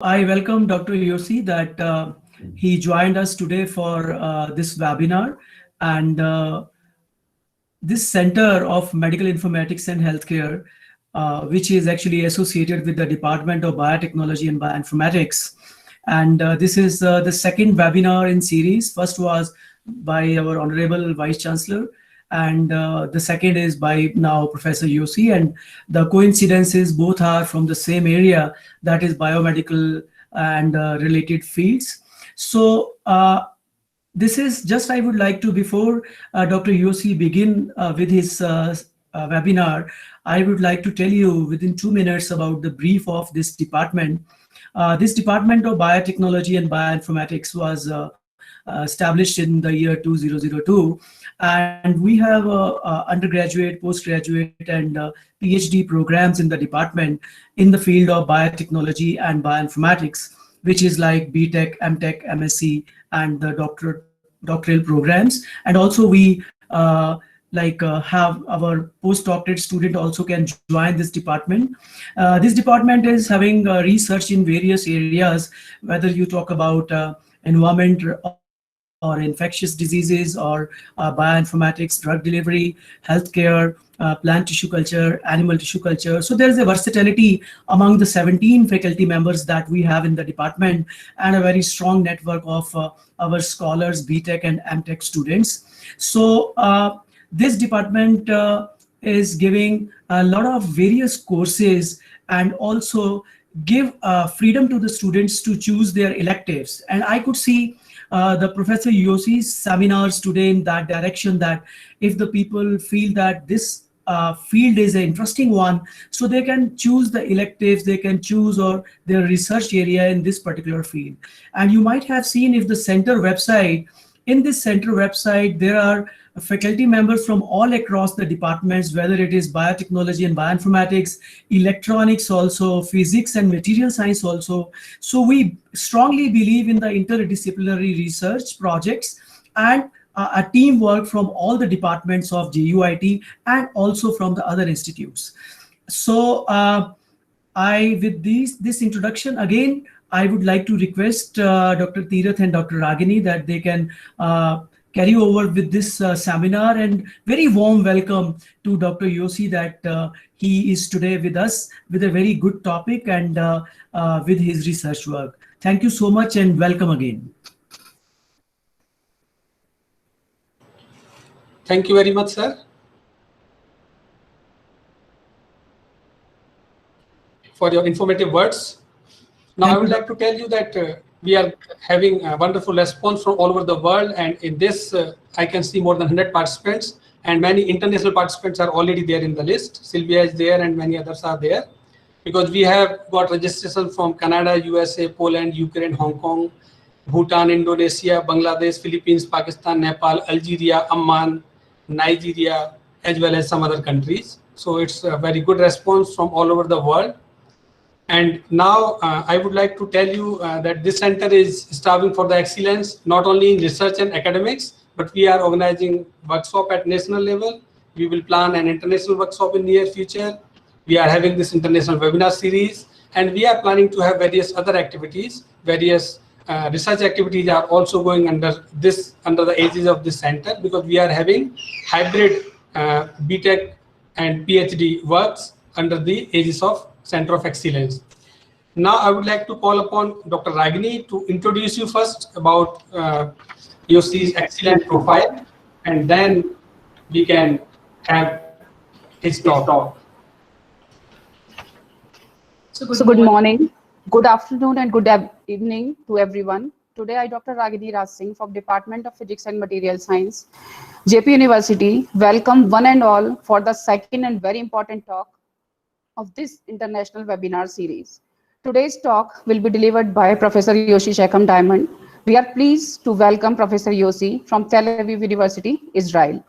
I welcome Dr. Yosi that he joined us today for this webinar. And this Center of Medical Informatics and Healthcare, which is actually associated with the Department of Biotechnology and Bioinformatics. And this is the second webinar in series. First was by our Honorable Vice Chancellor, and the second is by now Professor Yosi. And the coincidences both are from the same area, that is biomedical and related fields. So this is just, I would like to, before Dr. Yosi begin with his webinar, I would like to tell you within 2 minutes about the brief of this department. This Department of Biotechnology and Bioinformatics was established in the year 2002, and we have undergraduate, postgraduate, and PhD programs in the department in the field of biotechnology and bioinformatics, which is like BTech, MTech, MSc, and the doctoral programs. And also we have our postdoctorate student also can join this department. This department is having research in various areas, whether you talk about environment or infectious diseases or bioinformatics, drug delivery, healthcare, plant tissue culture, animal tissue culture. So there is a versatility among the 17 faculty members that we have in the department, and a very strong network of our scholars, BTech and MTech students. So this department is giving a lot of various courses and also give freedom to the students to choose their electives. And I could see the Professor Yosi's seminars today in that direction, that if the people feel that this field is an interesting one, so they can choose the electives, they can choose or their research area in this particular field. And you might have seen, if the center website, in this center website, there are faculty members from all across the departments, whether it is biotechnology and bioinformatics, electronics also, physics and material science also. So we strongly believe in the interdisciplinary research projects and a teamwork from all the departments of JUIT and also from the other institutes. So with this introduction, again, I would like to request Dr. Tirath and Dr. Ragini that they can carry over with this seminar, and very warm welcome to Dr. Yosi that he is today with us with a very good topic and with his research work. Thank you so much and welcome again. Thank you very much, sir, for your informative words. Now, I would like to tell you that we are having a wonderful response from all over the world, and in this, I can see more than 100 participants, and many international participants are already there in the list. Sylvia is there, and many others are there, because we have got registration from Canada, USA, Poland, Ukraine, Hong Kong, Bhutan, Indonesia, Bangladesh, Philippines, Pakistan, Nepal, Algeria, Amman, Nigeria, as well as some other countries. So it's a very good response from all over the world. And now I would like to tell you that this center is striving for the excellence, not only in research and academics, but we are organizing workshop at national level. We will plan an international workshop in near future. We are having this international webinar series, and we are planning to have various other activities. Various research activities are also going under the aegis of this center, because we are having hybrid BTech and PhD works under the aegis of Center of Excellence. Now I would like to call upon Dr. Ragini to introduce you first about Yosi's excellent profile, and then we can have his talk. So good morning, good afternoon, and good evening to everyone. Today I, Dr. Ragini Raj Singh from Department of Physics and Material Science, JP University, welcome one and all for the second and very important talk of this international webinar series. Today's talk will be delivered by Professor Yosi Shechem Diamond. We are pleased to welcome Professor Yosi from Tel Aviv University, Israel.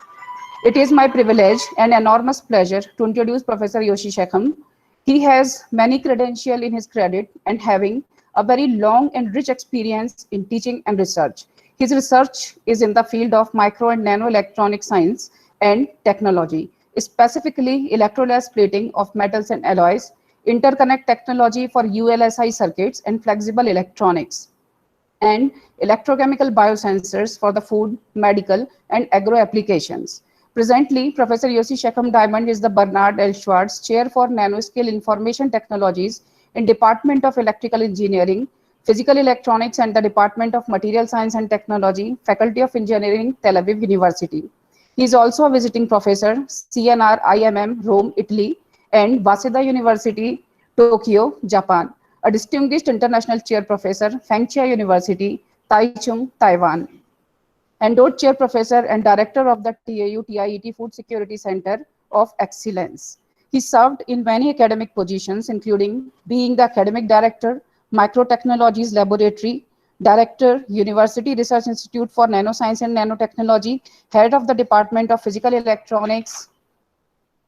It is my privilege and enormous pleasure to introduce Professor Yosi Shechem. He has many credentials in his credit and having a very long and rich experience in teaching and research. His research is in the field of micro and nanoelectronic science and technology, specifically electrolyte splitting of metals and alloys, interconnect technology for ULSI circuits and flexible electronics, and electrochemical biosensors for the food, medical, and agro applications. Presently, Professor Yosi Sheckham Diamond is the Bernard L. Schwartz Chair for Nanoscale Information Technologies in Department of Electrical Engineering, Physical Electronics, and the Department of Material Science and Technology, Faculty of Engineering, Tel Aviv University. He is also a visiting professor, CNR IMM, Rome, Italy, and Waseda University, Tokyo, Japan. A distinguished international chair professor, Fengchia University, Taichung, Taiwan. Endowed chair professor and director of the TAU TIET Food Security Center of Excellence. He served in many academic positions, including being the academic director, Microtechnologies Laboratory, Director, University Research Institute for Nanoscience and Nanotechnology, Head of the Department of Physical Electronics,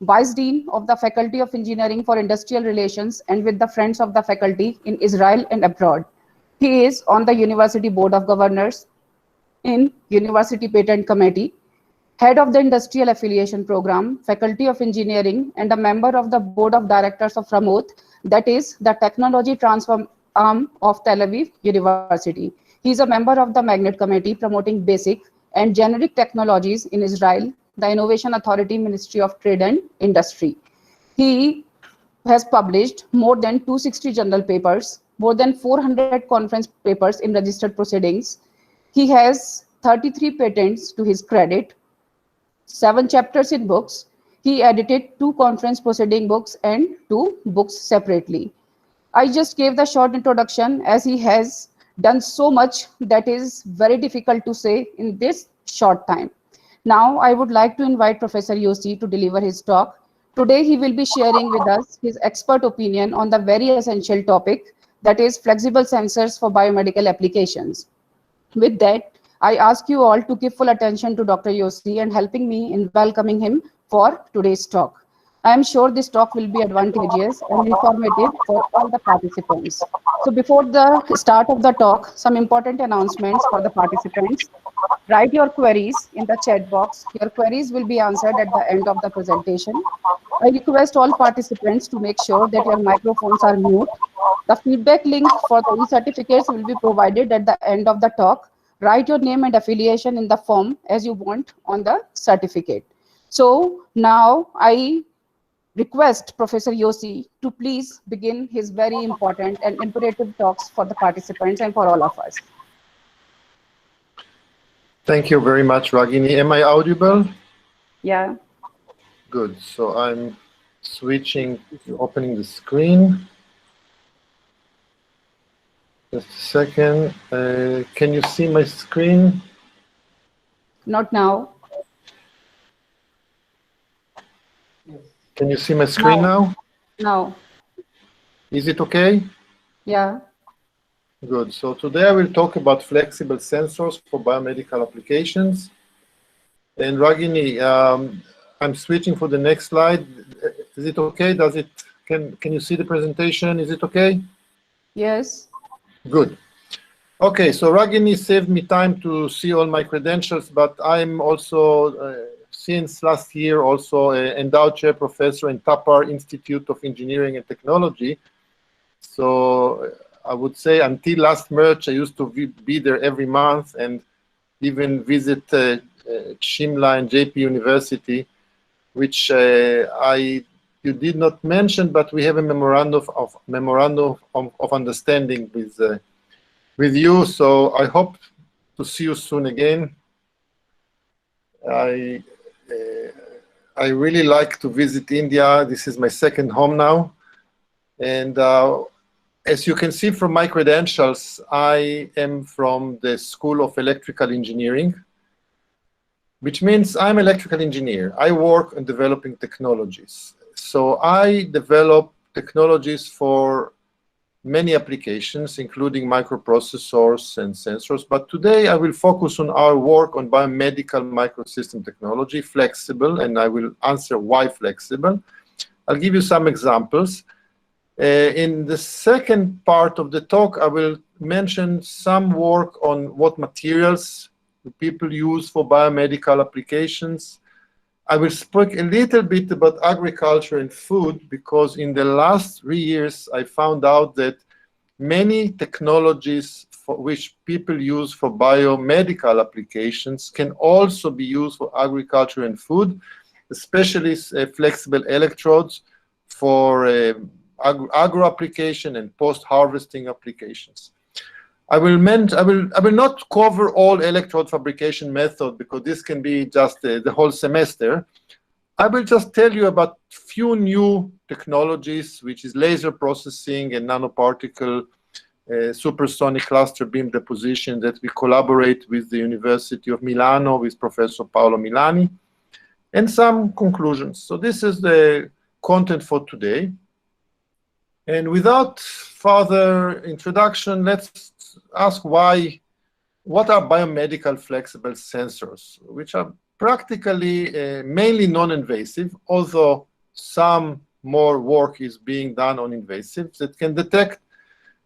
Vice Dean of the Faculty of Engineering for Industrial Relations, and with the Friends of the Faculty in Israel and abroad. He is on the University Board of Governors, in University Patent Committee, Head of the Industrial Affiliation Program, Faculty of Engineering, and a member of the Board of Directors of Ramot, that is the Technology Transfer Arm of Tel Aviv University. He is a member of the Magnet Committee promoting basic and generic technologies in Israel, the Innovation Authority, Ministry of Trade and Industry. He has published more than 260 journal papers, more than 400 conference papers in registered proceedings. He has 33 patents to his credit, 7 chapters in books. He edited 2 conference proceeding books and 2 books separately. I just gave the short introduction as he has done so much that is very difficult to say in this short time. Now I would like to invite Professor Yosi to deliver his talk. Today he will be sharing with us his expert opinion on the very essential topic, that is flexible sensors for biomedical applications. With that, I ask you all to give full attention to Dr. Yosi and helping me in welcoming him for today's talk. I am sure this talk will be advantageous and informative for all the participants. So before the start of the talk, some important announcements for the participants. Write your queries in the chat box. Your queries will be answered at the end of the presentation. I request all participants to make sure that your microphones are mute. The feedback link for the e-certificates will be provided at the end of the talk. Write your name and affiliation in the form as you want on the certificate. So now I request Professor Yosi to please begin his very important and imperative talks for the participants and for all of us. Thank you very much, Ragini. Am I audible? Yeah. Good. So I'm switching, opening the screen. Just a second. Can you see my screen? Not now. Can you see my screen now? No. Is it okay? Yeah. Good. So today I will talk about flexible sensors for biomedical applications. And Ragini, I'm switching for the next slide. Is it okay? Does it? Can you see the presentation? Is it okay? Yes. Good. Okay, so Ragini saved me time to see all my credentials, but I'm also, since last year, also an endowed chair professor in Tapar Institute of Engineering and Technology. So I would say until last March, I used to be there every month and even visit Shimla and JP University, which you did not mention, but we have a memorandum of understanding with you. So I hope to see you soon again. I really like to visit India. This is my second home now. And as you can see from my credentials, I am from the School of Electrical Engineering, which means I'm an electrical engineer. I work on developing technologies. So I develop technologies for many applications, including microprocessors and sensors. But today I will focus on our work on biomedical microsystem technology, flexible, and I will answer why flexible. I'll give you some examples. In the second part of the talk, I will mention some work on what materials people use for biomedical applications. I will speak a little bit about agriculture and food, because in the last 3 years, I found out that many technologies which people use for biomedical applications can also be used for agriculture and food, especially flexible electrodes for agro application and post-harvesting applications. I will not cover all electrode fabrication methods, because this can be just the whole semester. I will just tell you about few new technologies, which is laser processing and nanoparticle supersonic cluster beam deposition, that we collaborate with the University of Milano with Professor Paolo Milani, and some conclusions. So this is the content for today. And without further introduction, let's ask what are biomedical flexible sensors, which are practically mainly non-invasive, although some more work is being done on invasives that can detect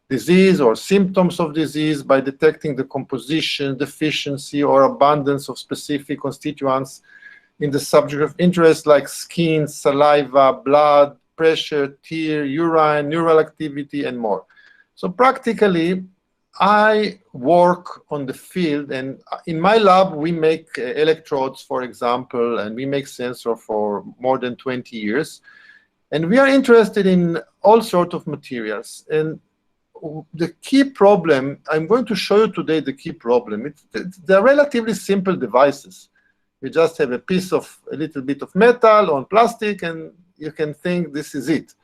disease or symptoms of disease by detecting the composition, deficiency, or abundance of specific constituents in the subject of interest, like skin, saliva, blood, pressure, tear, urine, neural activity, and more. So practically, I work on the field, and in my lab, we make electrodes, for example, and we make sensors for more than 20 years. And we are interested in all sorts of materials. And the key problem, I'm going to show you today the key problem. They're relatively simple devices. You just have a little bit of metal on plastic, and you can think this is it.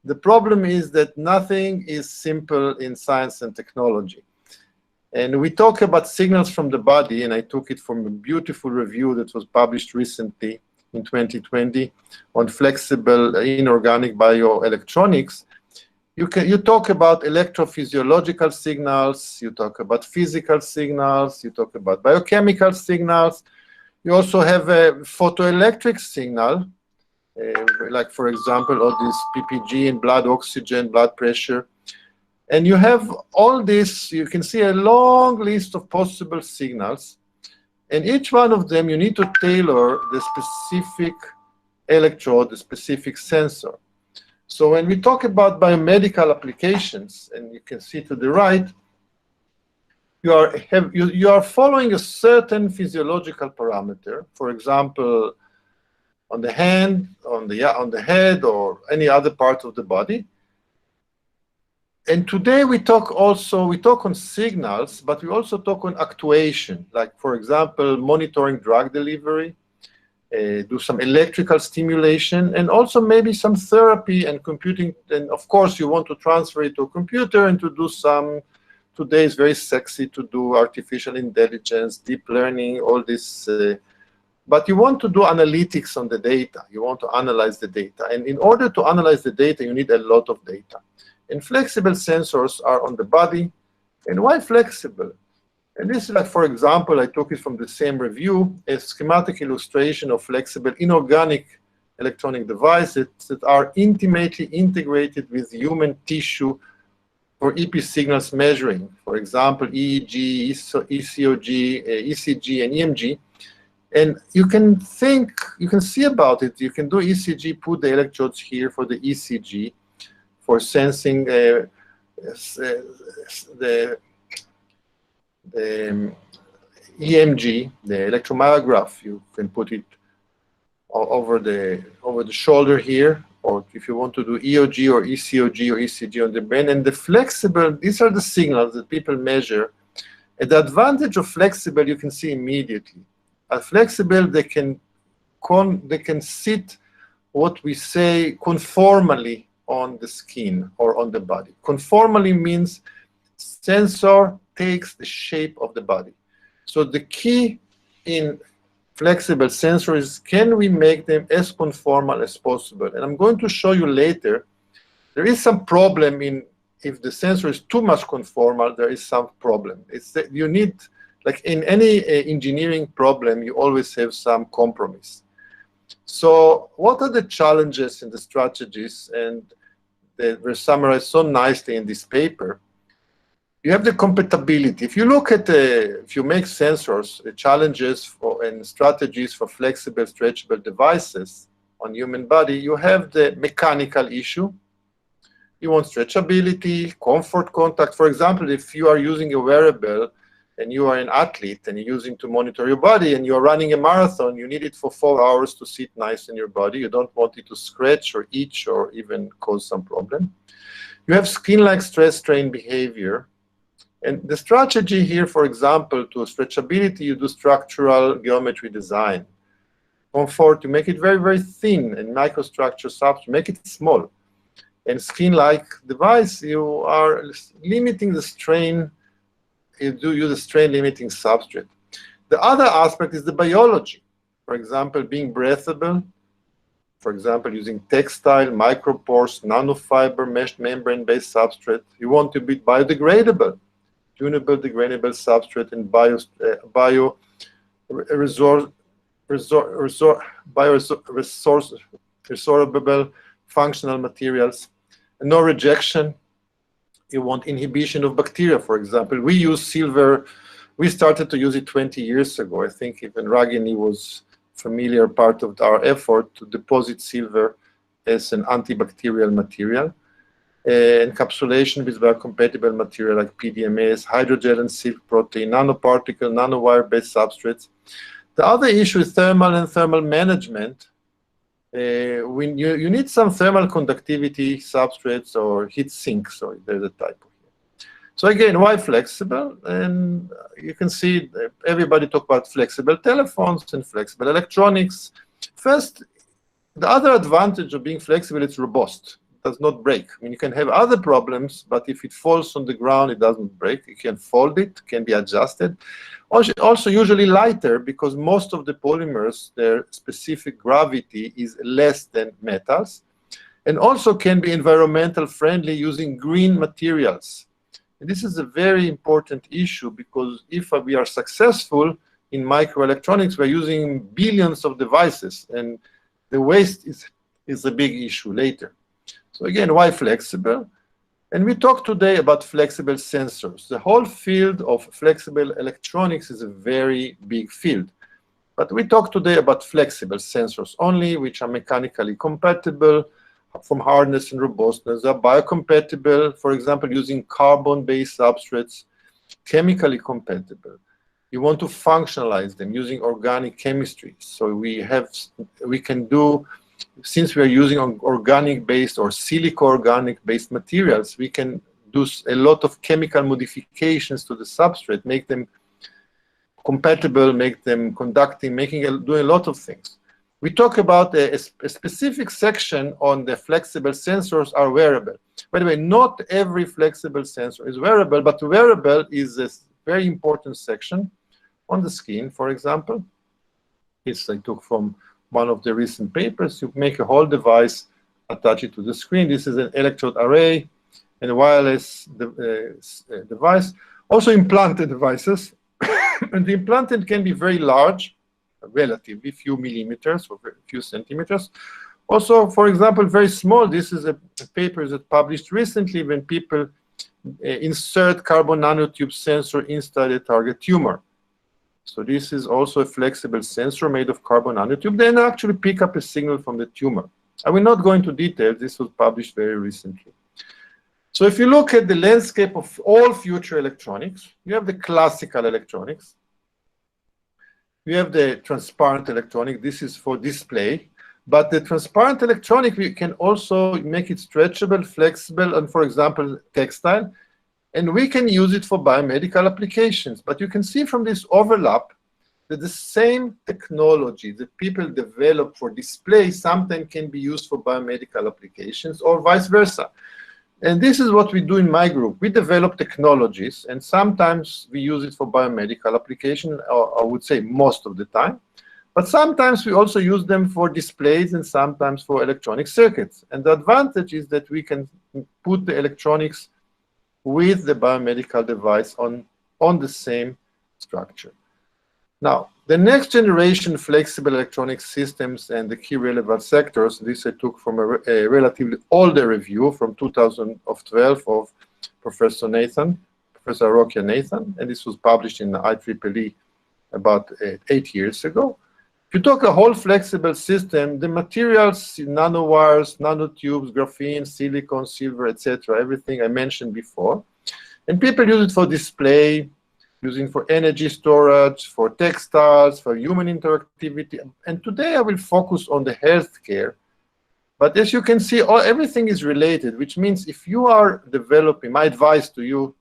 The problem is that nothing is simple in science and technology. And we talk about signals from the body, and I took it from a beautiful review that was published recently in 2020 on flexible inorganic bioelectronics. You talk about electrophysiological signals, you talk about physical signals, you talk about biochemical signals. You also have a photoelectric signal, like, for example, all this PPG in blood oxygen, blood pressure. And you have all this, you can see a long list of possible signals. And each one of them, you need to tailor the specific electrode, the specific sensor. So when we talk about biomedical applications, and you can see to the right, you are following a certain physiological parameter. For example, on the hand, on the head, or any other part of the body. And today we talk on signals, but we also talk on actuation, like, for example, monitoring drug delivery, do some electrical stimulation, and also maybe some therapy and computing. And of course, you want to transfer it to a computer and to do some, today is very sexy to do artificial intelligence, deep learning, all this. But you want to do analytics on the data. You want to analyze the data. And in order to analyze the data, you need a lot of data. And flexible sensors are on the body. And why flexible? And this is, like, for example, I took it from the same review, a schematic illustration of flexible inorganic electronic devices that are intimately integrated with human tissue for EP signals measuring. For example, EEG, ECOG, ECG, and EMG. And you can see about it. You can do ECG, put the electrodes here for the ECG, for sensing the EMG, the electromyograph. You can put it over the shoulder here, or if you want to do EOG or ECOG or ECG on the brain. And the flexible, these are the signals that people measure. And the advantage of flexible, you can see immediately. At flexible, they can sit, what we say, conformally on the skin or on the body. Conformally means sensor takes the shape of the body. So the key in flexible sensors, can we make them as conformal as possible? And I'm going to show you later, there is some problem in, if the sensor is too much conformal, there is some problem. It's that you need, like in any engineering problem, you always have some compromise. So what are the challenges and the strategies? And they were summarized so nicely in this paper. You have the compatibility. If you look at, if you make sensors, challenges for, and strategies for flexible, stretchable devices on human body, you have the mechanical issue. You want stretchability, comfort, contact. For example, if you are using a wearable and you are an athlete and you're using to monitor your body and you're running a marathon, you need it for 4 hours to sit nice in your body. You don't want it to scratch or itch or even cause some problem. You have skin-like stress-strain behavior. And the strategy here, for example, to stretchability, you do structural geometry design. Comfort, you make it very, very thin and microstructure substrate, make it small. And skin-like device, you are limiting the strain, you do use a strain-limiting substrate. The other aspect is the biology. For example, being breathable, for example, using textile, micropores, nanofiber, mesh membrane-based substrate. You want to be biodegradable, tunable, degradable substrate, and resorbable functional materials. And no rejection. You want inhibition of bacteria, for example. We use silver. We started to use it 20 years ago. I think even Ragini was familiar part of our effort to deposit silver as an antibacterial material. Encapsulation with biocompatible material like PDMS, hydrogel and silk protein, nanoparticle, nanowire-based substrates. The other issue is thermal and thermal management. When you need some thermal conductivity substrates or heat sinks, so there's a typo here. So again, why flexible? And you can see everybody talk about flexible telephones and flexible electronics. First, the other advantage of being flexible, it's robust. It does not break. I mean, you can have other problems, but if it falls on the ground, it doesn't break. You can fold it, can be adjusted. Also usually lighter, because most of the polymers, their specific gravity is less than metals, and also can be environmental friendly using green materials. And this is a very important issue, because if we are successful in microelectronics, we're using billions of devices, and the waste is a big issue later. So again, why flexible? And we talk today about flexible sensors. The whole field of flexible electronics is a very big field. But we talk today about flexible sensors only, which are mechanically compatible from hardness and robustness. They're biocompatible, for example, using carbon-based substrates, chemically compatible. You want to functionalize them using organic chemistry. So we can do, since we are using organic-based or silico-organic-based materials, we can do a lot of chemical modifications to the substrate, make them compatible, make them conducting, doing a lot of things. We talk about a specific section on the flexible sensors are wearable. By the way, not every flexible sensor is wearable, but wearable is a very important section on the skin, for example. This I took from one of the recent papers. You make a whole device, attach it to the screen. This is an electrode array and a wireless device. Also implanted devices. And the implanted can be very large, relatively few millimeters or a few centimeters. Also, for example, very small. This is a paper that published recently when people insert carbon nanotube sensor inside a target tumor. So this is also a flexible sensor made of carbon nanotube. Then actually pick up a signal from the tumor. I will not go into detail. This was published very recently. So if you look at the landscape of all future electronics, you have the classical electronics. You have the transparent electronic. This is for display. But the transparent electronic, we can also make it stretchable, flexible, and for example, textile. And we can use it for biomedical applications. But you can see from this overlap that the same technology that people develop for display sometimes can be used for biomedical applications or vice versa. And this is what we do in my group. We develop technologies, and sometimes we use it for biomedical application, or I would say most of the time. But sometimes we also use them for displays and sometimes for electronic circuits. And the advantage is that we can put the electronics with the biomedical device on the same structure. Now, the next generation flexible electronic systems and the key relevant sectors, this I took from a relatively older review from 2012 of Professor Nathan Professor Arokia Nathan, and this was published in the IEEE about 8 years ago. If you talk a whole flexible system, the materials, nanowires, nanotubes, graphene, silicon, silver, etc., everything I mentioned before. And people use it for display, using for energy storage, for textiles, for human interactivity. And today I will focus on the healthcare. But as you can see, everything is related, which means if you are developing, my advice to you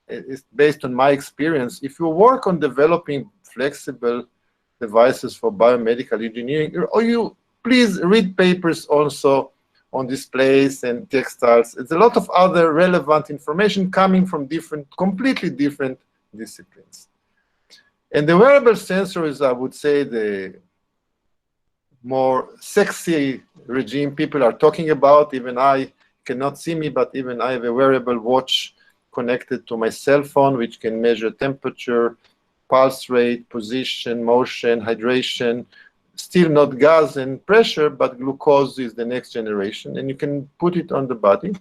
is based on my experience, if you work on developing flexible devices for biomedical engineering, or you please read papers also on displays and textiles. It's a lot of other relevant information coming from completely different disciplines. And the wearable sensor is, I would say, the more sexy regime people are talking about. Even I cannot see me, but even I have a wearable watch connected to my cell phone, which can measure temperature, pulse rate, position, motion, hydration, still not gas and pressure, but glucose is the next generation, and you can put it on the body.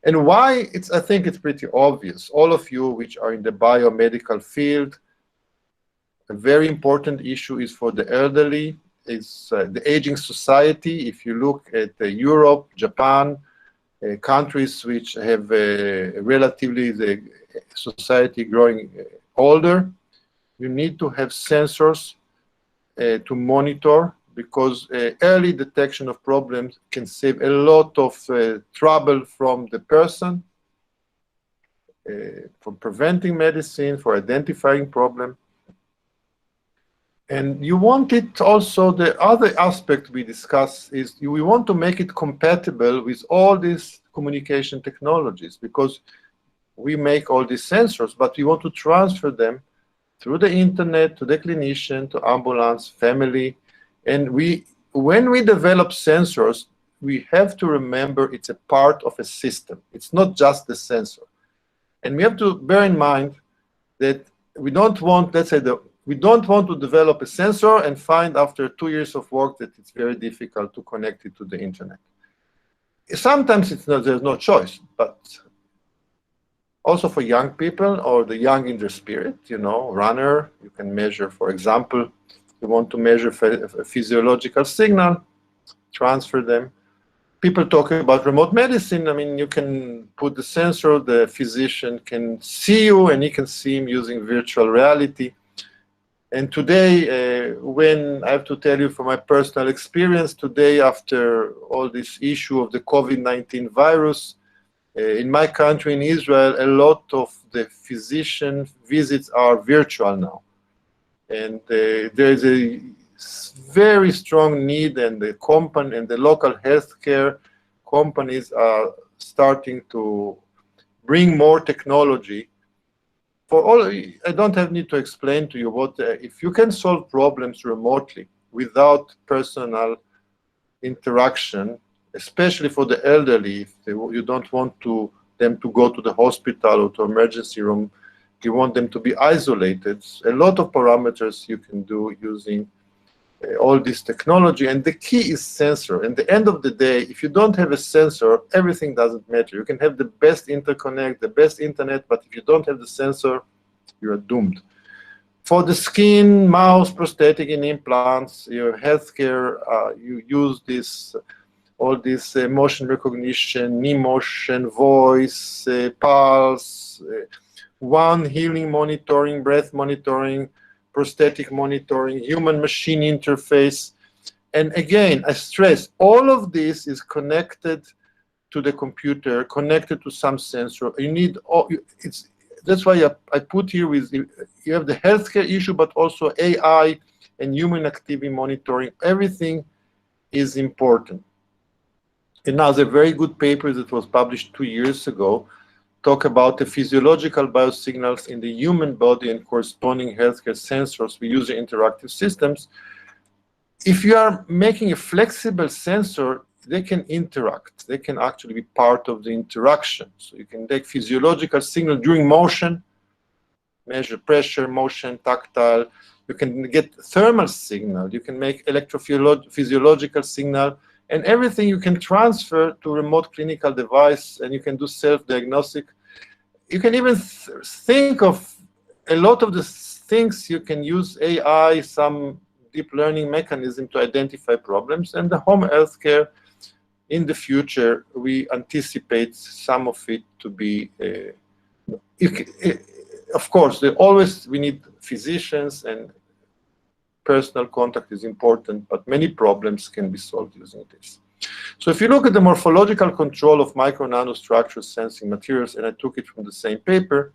And why? I think it's pretty obvious. All of you which are in the biomedical field, a very important issue is for the elderly, is the aging society. If you look at Europe, Japan, countries which have relatively the society growing older, you need to have sensors to monitor, because early detection of problems can save a lot of trouble from the person, for preventing medicine, for identifying problem. And you want it also, the other aspect we discuss is we want to make it compatible with all these communication technologies, because we make all these sensors, but we want to transfer them through the internet to the clinician, to ambulance, family. And when we develop sensors, we have to remember it's a part of a system. It's not just the sensor. And we have to bear in mind that we don't want, let's say, we don't want to develop a sensor and find after 2 years of work that it's very difficult to connect it to the internet. Sometimes there's no choice, but also for young people or the young in their spirit, runner, you can measure, for example, you want to measure a physiological signal, transfer them. People talk about remote medicine. I mean, you can put the sensor, the physician can see you, and he can see him using virtual reality. And today, when I have to tell you from my personal experience, today after all this issue of the COVID-19 virus, in my country, in Israel, a lot of the physician visits are virtual now. And there is a very strong need, and the company and the local healthcare companies are starting to bring more technology. For all, I don't need to explain to you what, if you can solve problems remotely without personal interaction, especially for the elderly, if you don't want them to go to the hospital or to emergency room, you want them to be isolated. A lot of parameters you can do using all this technology, and the key is sensor. At the end of the day, if you don't have a sensor, everything doesn't matter. You can have the best interconnect, the best internet, but if you don't have the sensor, you are doomed. For the skin, mouth, prosthetic, and implants, your healthcare, you use all this motion recognition, knee motion, voice, pulse, one healing monitoring, breath monitoring, prosthetic monitoring, human-machine interface. And again, I stress, all of this is connected to the computer, connected to some sensor. You need, that's why I put here you have the healthcare issue, but also AI and human activity monitoring. Everything is important. And now there's a very good paper that was published 2 years ago, talk about the physiological biosignals in the human body and corresponding healthcare sensors. We use interactive systems. If you are making a flexible sensor, they can interact. They can actually be part of the interaction. So you can take physiological signal during motion, measure pressure, motion, tactile. You can get thermal signal. You can make electrophysiological signal, and everything you can transfer to remote clinical device, and you can do self-diagnostic. you can even think of a lot of the things you can use AI, some deep learning mechanism to identify problems, and the home healthcare in the future, we anticipate some of it to be, of course, we need physicians and personal contact is important, but many problems can be solved using this. So if you look at the morphological control of micro nanostructures sensing materials, and I took it from the same paper,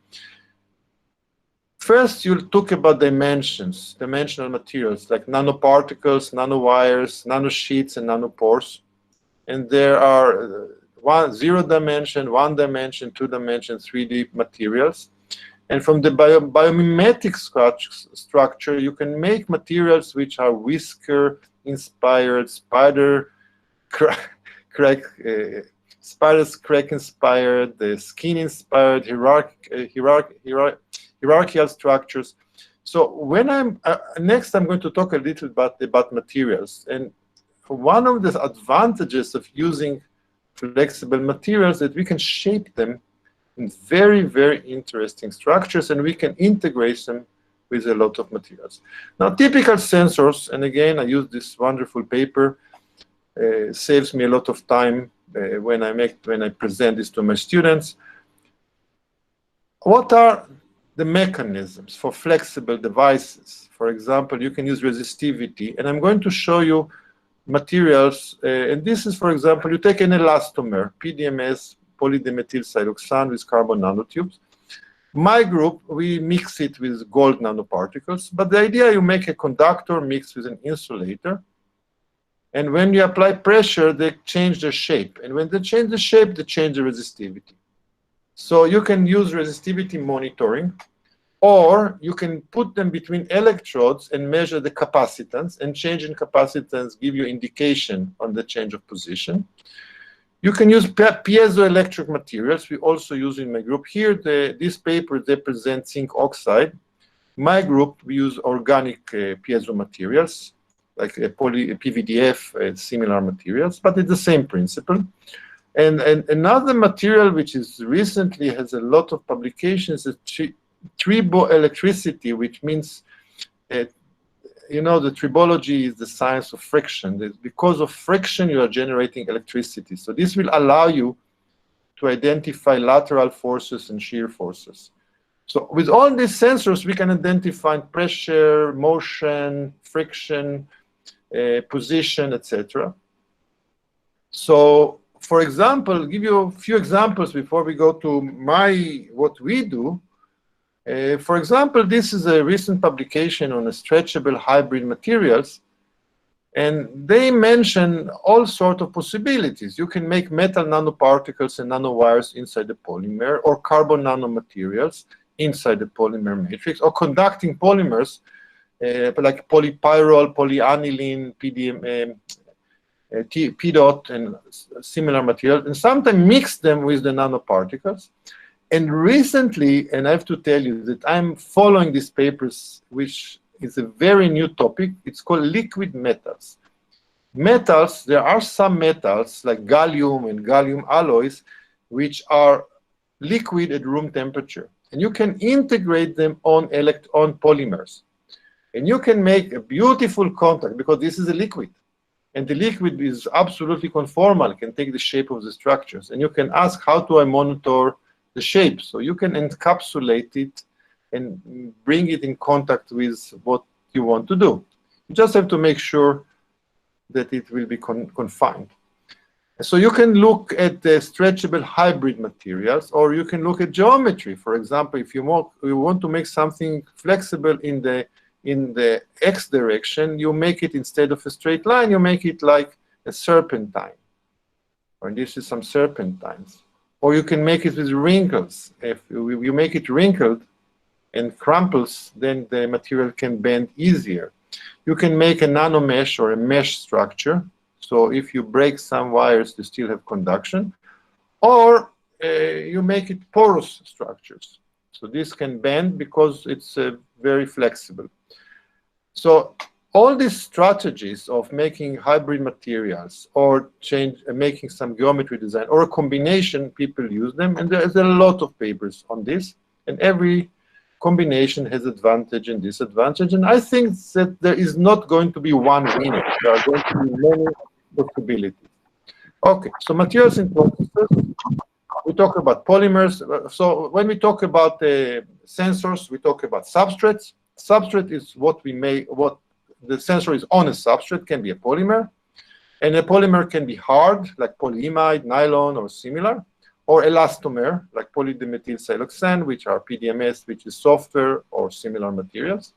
first you'll talk about dimensional materials like nanoparticles, nanowires, nanosheets, and nanopores. And there are 0 dimension, 1 dimension, 2 dimension, 3D materials. And from the biomimetic structure, you can make materials which are whisker-inspired, spider's crack-inspired, the skin-inspired, hierarchical structures. So when next I'm going to talk a little about materials. And one of the advantages of using flexible materials is that we can shape them in very, very interesting structures, and we can integrate them with a lot of materials. Now, typical sensors, and again, I use this wonderful paper, saves me a lot of time when I present this to my students. What are the mechanisms for flexible devices? For example, you can use resistivity, and I'm going to show you materials, and this is, for example, you take an elastomer, PDMS, polydimethylsiloxane with carbon nanotubes. My group, we mix it with gold nanoparticles, but the idea, you make a conductor mixed with an insulator, and when you apply pressure, they change their shape, and when they change the shape, they change the resistivity. So you can use resistivity monitoring, or you can put them between electrodes and measure the capacitance, and change in capacitance give you indication on the change of position. You can use piezoelectric materials. We also use in my group here. This paper represents zinc oxide. My group, we use organic piezo materials, like PVDF, similar materials, but it's the same principle. And another material which is recently has a lot of publications is triboelectricity, which means you know, the tribology is the science of friction. Because of friction, you are generating electricity. So this will allow you to identify lateral forces and shear forces. So with all these sensors, we can identify pressure, motion, friction, position, etc. So, for example, I'll give you a few examples before we go to what we do. For example, this is a recent publication on a stretchable hybrid materials, and they mention all sorts of possibilities. You can make metal nanoparticles and nanowires inside the polymer, or carbon nanomaterials inside the polymer matrix, or conducting polymers like polypyrrole, polyaniline, PDOT, and similar materials, and sometimes mix them with the nanoparticles. And recently, and I have to tell you that I'm following these papers, which is a very new topic. It's called liquid metals. Metals, there are some metals like gallium and gallium alloys, which are liquid at room temperature. And you can integrate them on polymers. And you can make a beautiful contact, because this is a liquid. And the liquid is absolutely conformal, it can take the shape of the structures. And you can ask, how do I monitor the shape? So you can encapsulate it and bring it in contact with what you want to do. You just have to make sure that it will be confined. So you can look at the stretchable hybrid materials, or you can look at geometry. For example, if you want to make something flexible in the X direction, you make it, instead of a straight line, you make it like a serpentine. Or this is some serpentines. Or you can make it with wrinkles. If you make it wrinkled and crumples, then the material can bend easier. You can make a nanomesh or a mesh structure. So if you break some wires, you still have conduction. Or you make it porous structures. So this can bend because it's very flexible. So all these strategies of making hybrid materials or making some geometry design or a combination, people use them, and there's a lot of papers on this, and every combination has advantage and disadvantage, and I think that there is not going to be one winner. There are going to be many possibilities. Okay, so materials and processes. We talk about polymers. So when we talk about sensors, we talk about substrates. Substrate is what the sensor is on a substrate, can be a polymer. And a polymer can be hard, like polyimide, nylon, or similar, or elastomer, like polydimethylsiloxane, which are PDMS, which is softer or similar materials.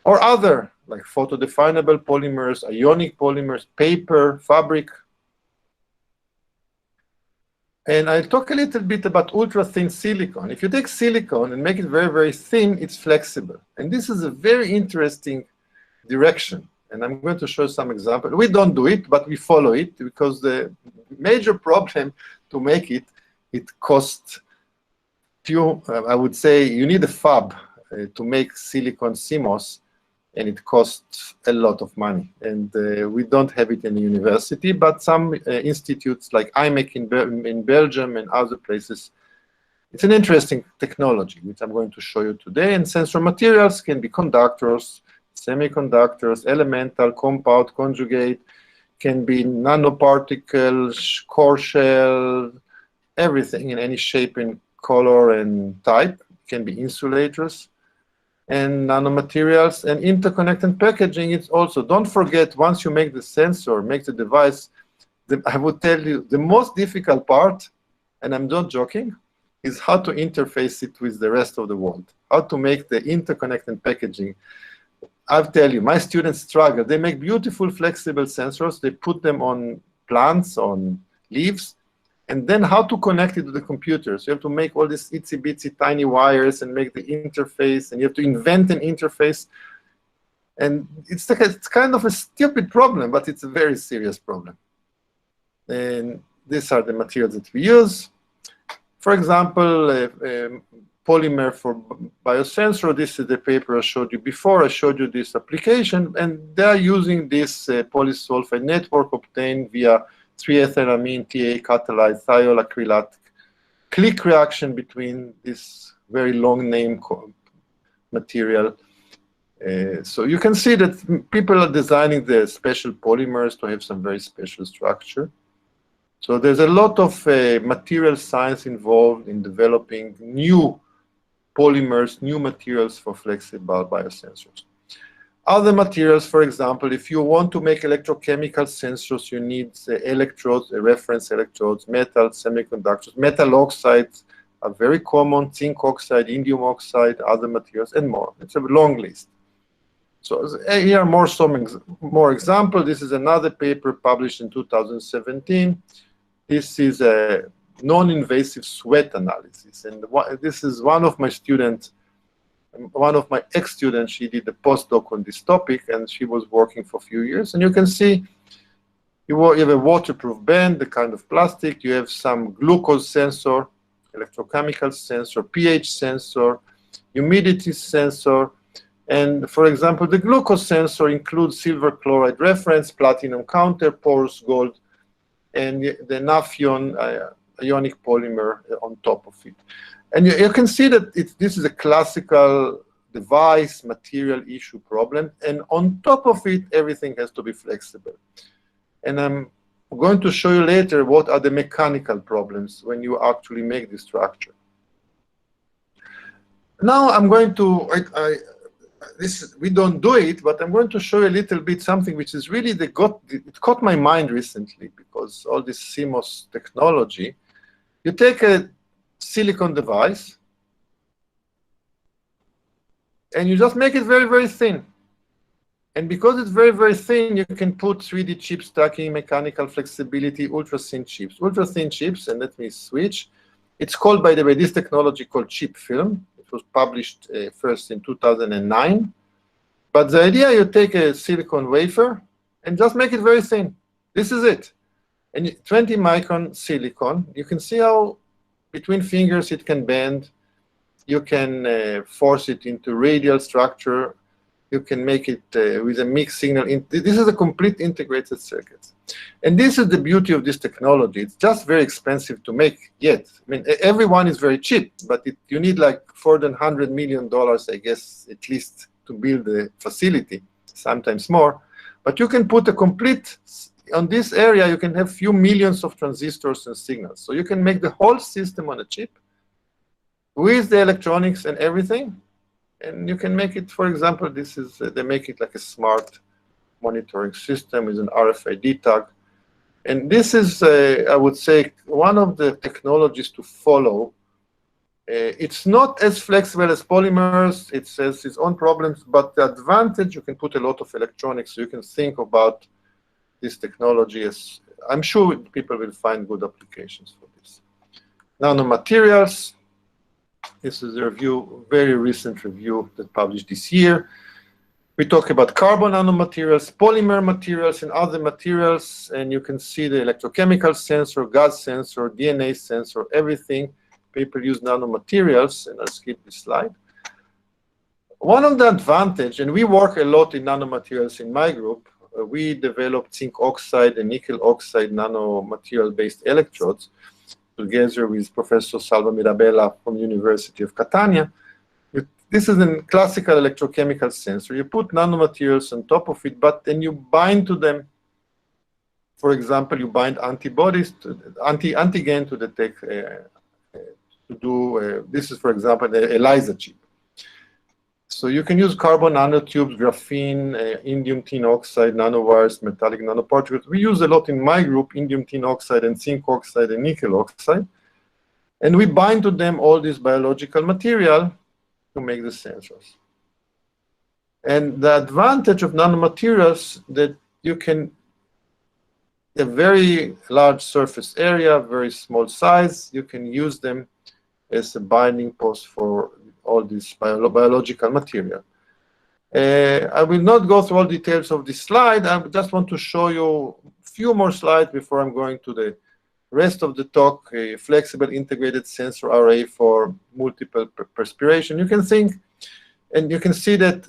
Or other, like photodefinable polymers, ionic polymers, paper, fabric. And I'll talk a little bit about ultra-thin silicon. If you take silicon and make it very, very thin, it's flexible. And this is a very interesting direction. And I'm going to show some examples. We don't do it, but we follow it, because the major problem to make it, it costs few, I would say you need a fab to make silicon CMOS, and it costs a lot of money. And we don't have it in the university, but some institutes like IMEC in Belgium and other places, it's an interesting technology, which I'm going to show you today. And sensor materials can be conductors, semiconductors, elemental, compound, conjugate, can be nanoparticles, core shell, everything in any shape and color and type, can be insulators, and nanomaterials, and interconnect and packaging. It's also, don't forget, once you make the sensor, make the device, I would tell you the most difficult part, and I'm not joking, is how to interface it with the rest of the world, how to make the interconnect and packaging. I'll tell you, my students struggle. They make beautiful flexible sensors, they put them on plants, on leaves, and then how to connect it to the computers. You have to make all these itsy bitsy tiny wires and make the interface, and you have to invent an interface. And it's kind of a stupid problem, but it's a very serious problem. And these are the materials that we use. For example, polymer for biosensor. This is the paper I showed you before. I showed you this application, and they are using this polysulfide network obtained via 3-ethylamine TA catalyzed thiolacrylate click reaction between this very long name material. So you can see that people are designing the special polymers to have some very special structure. So there's a lot of material science involved in developing new polymers, new materials for flexible biosensors. Other materials, for example, if you want to make electrochemical sensors, you need electrodes, reference electrodes, metal, semiconductors, metal oxides are very common, zinc oxide, indium oxide, other materials, and more. It's a long list. So here are some more examples. This is another paper published in 2017. This is a non-invasive sweat analysis. And this is one of my students, one of my ex-students, she did a postdoc on this topic, and she was working for a few years. And you can see you have a waterproof band, the kind of plastic. You have some glucose sensor, electrochemical sensor, pH sensor, humidity sensor. And for example, the glucose sensor includes silver chloride reference, platinum counter, porous gold, and the Nafion ionic polymer on top of it. And you can see that this is a classical device material issue problem. And on top of it, everything has to be flexible. And I'm going to show you later what are the mechanical problems when you actually make this structure. Now I'm going to, we don't do it, but I'm going to show you a little bit something which is really, it caught my mind recently, because all this CMOS technology, you take a silicon device and you just make it very, very thin. And because it's very, very thin, you can put 3D chip stacking, mechanical flexibility, ultra-thin chips. Ultra-thin chips, and let me switch. It's called, by the way, this technology called chip film. It was published first in 2009. But the idea, you take a silicon wafer and just make it very thin. This is it. And 20 micron silicon, you can see how between fingers it can bend. You can force it into radial structure. You can make it with a mixed signal. This is a complete integrated circuit. And this is the beauty of this technology. It's just very expensive to make yet. I mean, everyone is very cheap, but you need like more than $100 million, I guess, at least to build the facility, sometimes more. But you can put a complete, on this area, you can have few millions of transistors and signals. So you can make the whole system on a chip with the electronics and everything. And you can make it, for example, this is, they make it like a smart monitoring system with an RFID tag. And this is, I would say, one of the technologies to follow. It's not as flexible as polymers. It has its own problems, but the advantage, you can put a lot of electronics, so you can think about this technology as, I'm sure people will find good applications for this. Nanomaterials. This is a review, very recent review that published this year. We talk about carbon nanomaterials, polymer materials, and other materials, and you can see the electrochemical sensor, gas sensor, DNA sensor, everything. People use nanomaterials, and I'll skip this slide. One of the advantage, and we work a lot in nanomaterials in my group, we developed zinc oxide and nickel oxide nanomaterial-based electrodes together with Professor Salva Mirabella from the University of Catania. This is a classical electrochemical sensor. You put nanomaterials on top of it, but then you bind to them. For example, you bind antibodies, antigen to detect, this is, for example, the ELISA chip. So you can use carbon nanotubes, graphene, indium tin oxide, nanowires, metallic nanoparticles. We use a lot in my group, indium tin oxide and zinc oxide and nickel oxide. And we bind to them all this biological material to make the sensors. And the advantage of nanomaterials that you can, a very large surface area, very small size, you can use them as a binding post for all this biological material. I will not go through all details of this slide. I just want to show you a few more slides before I'm going to the rest of the talk, a flexible integrated sensor array for multiple perspiration. You can think, and you can see that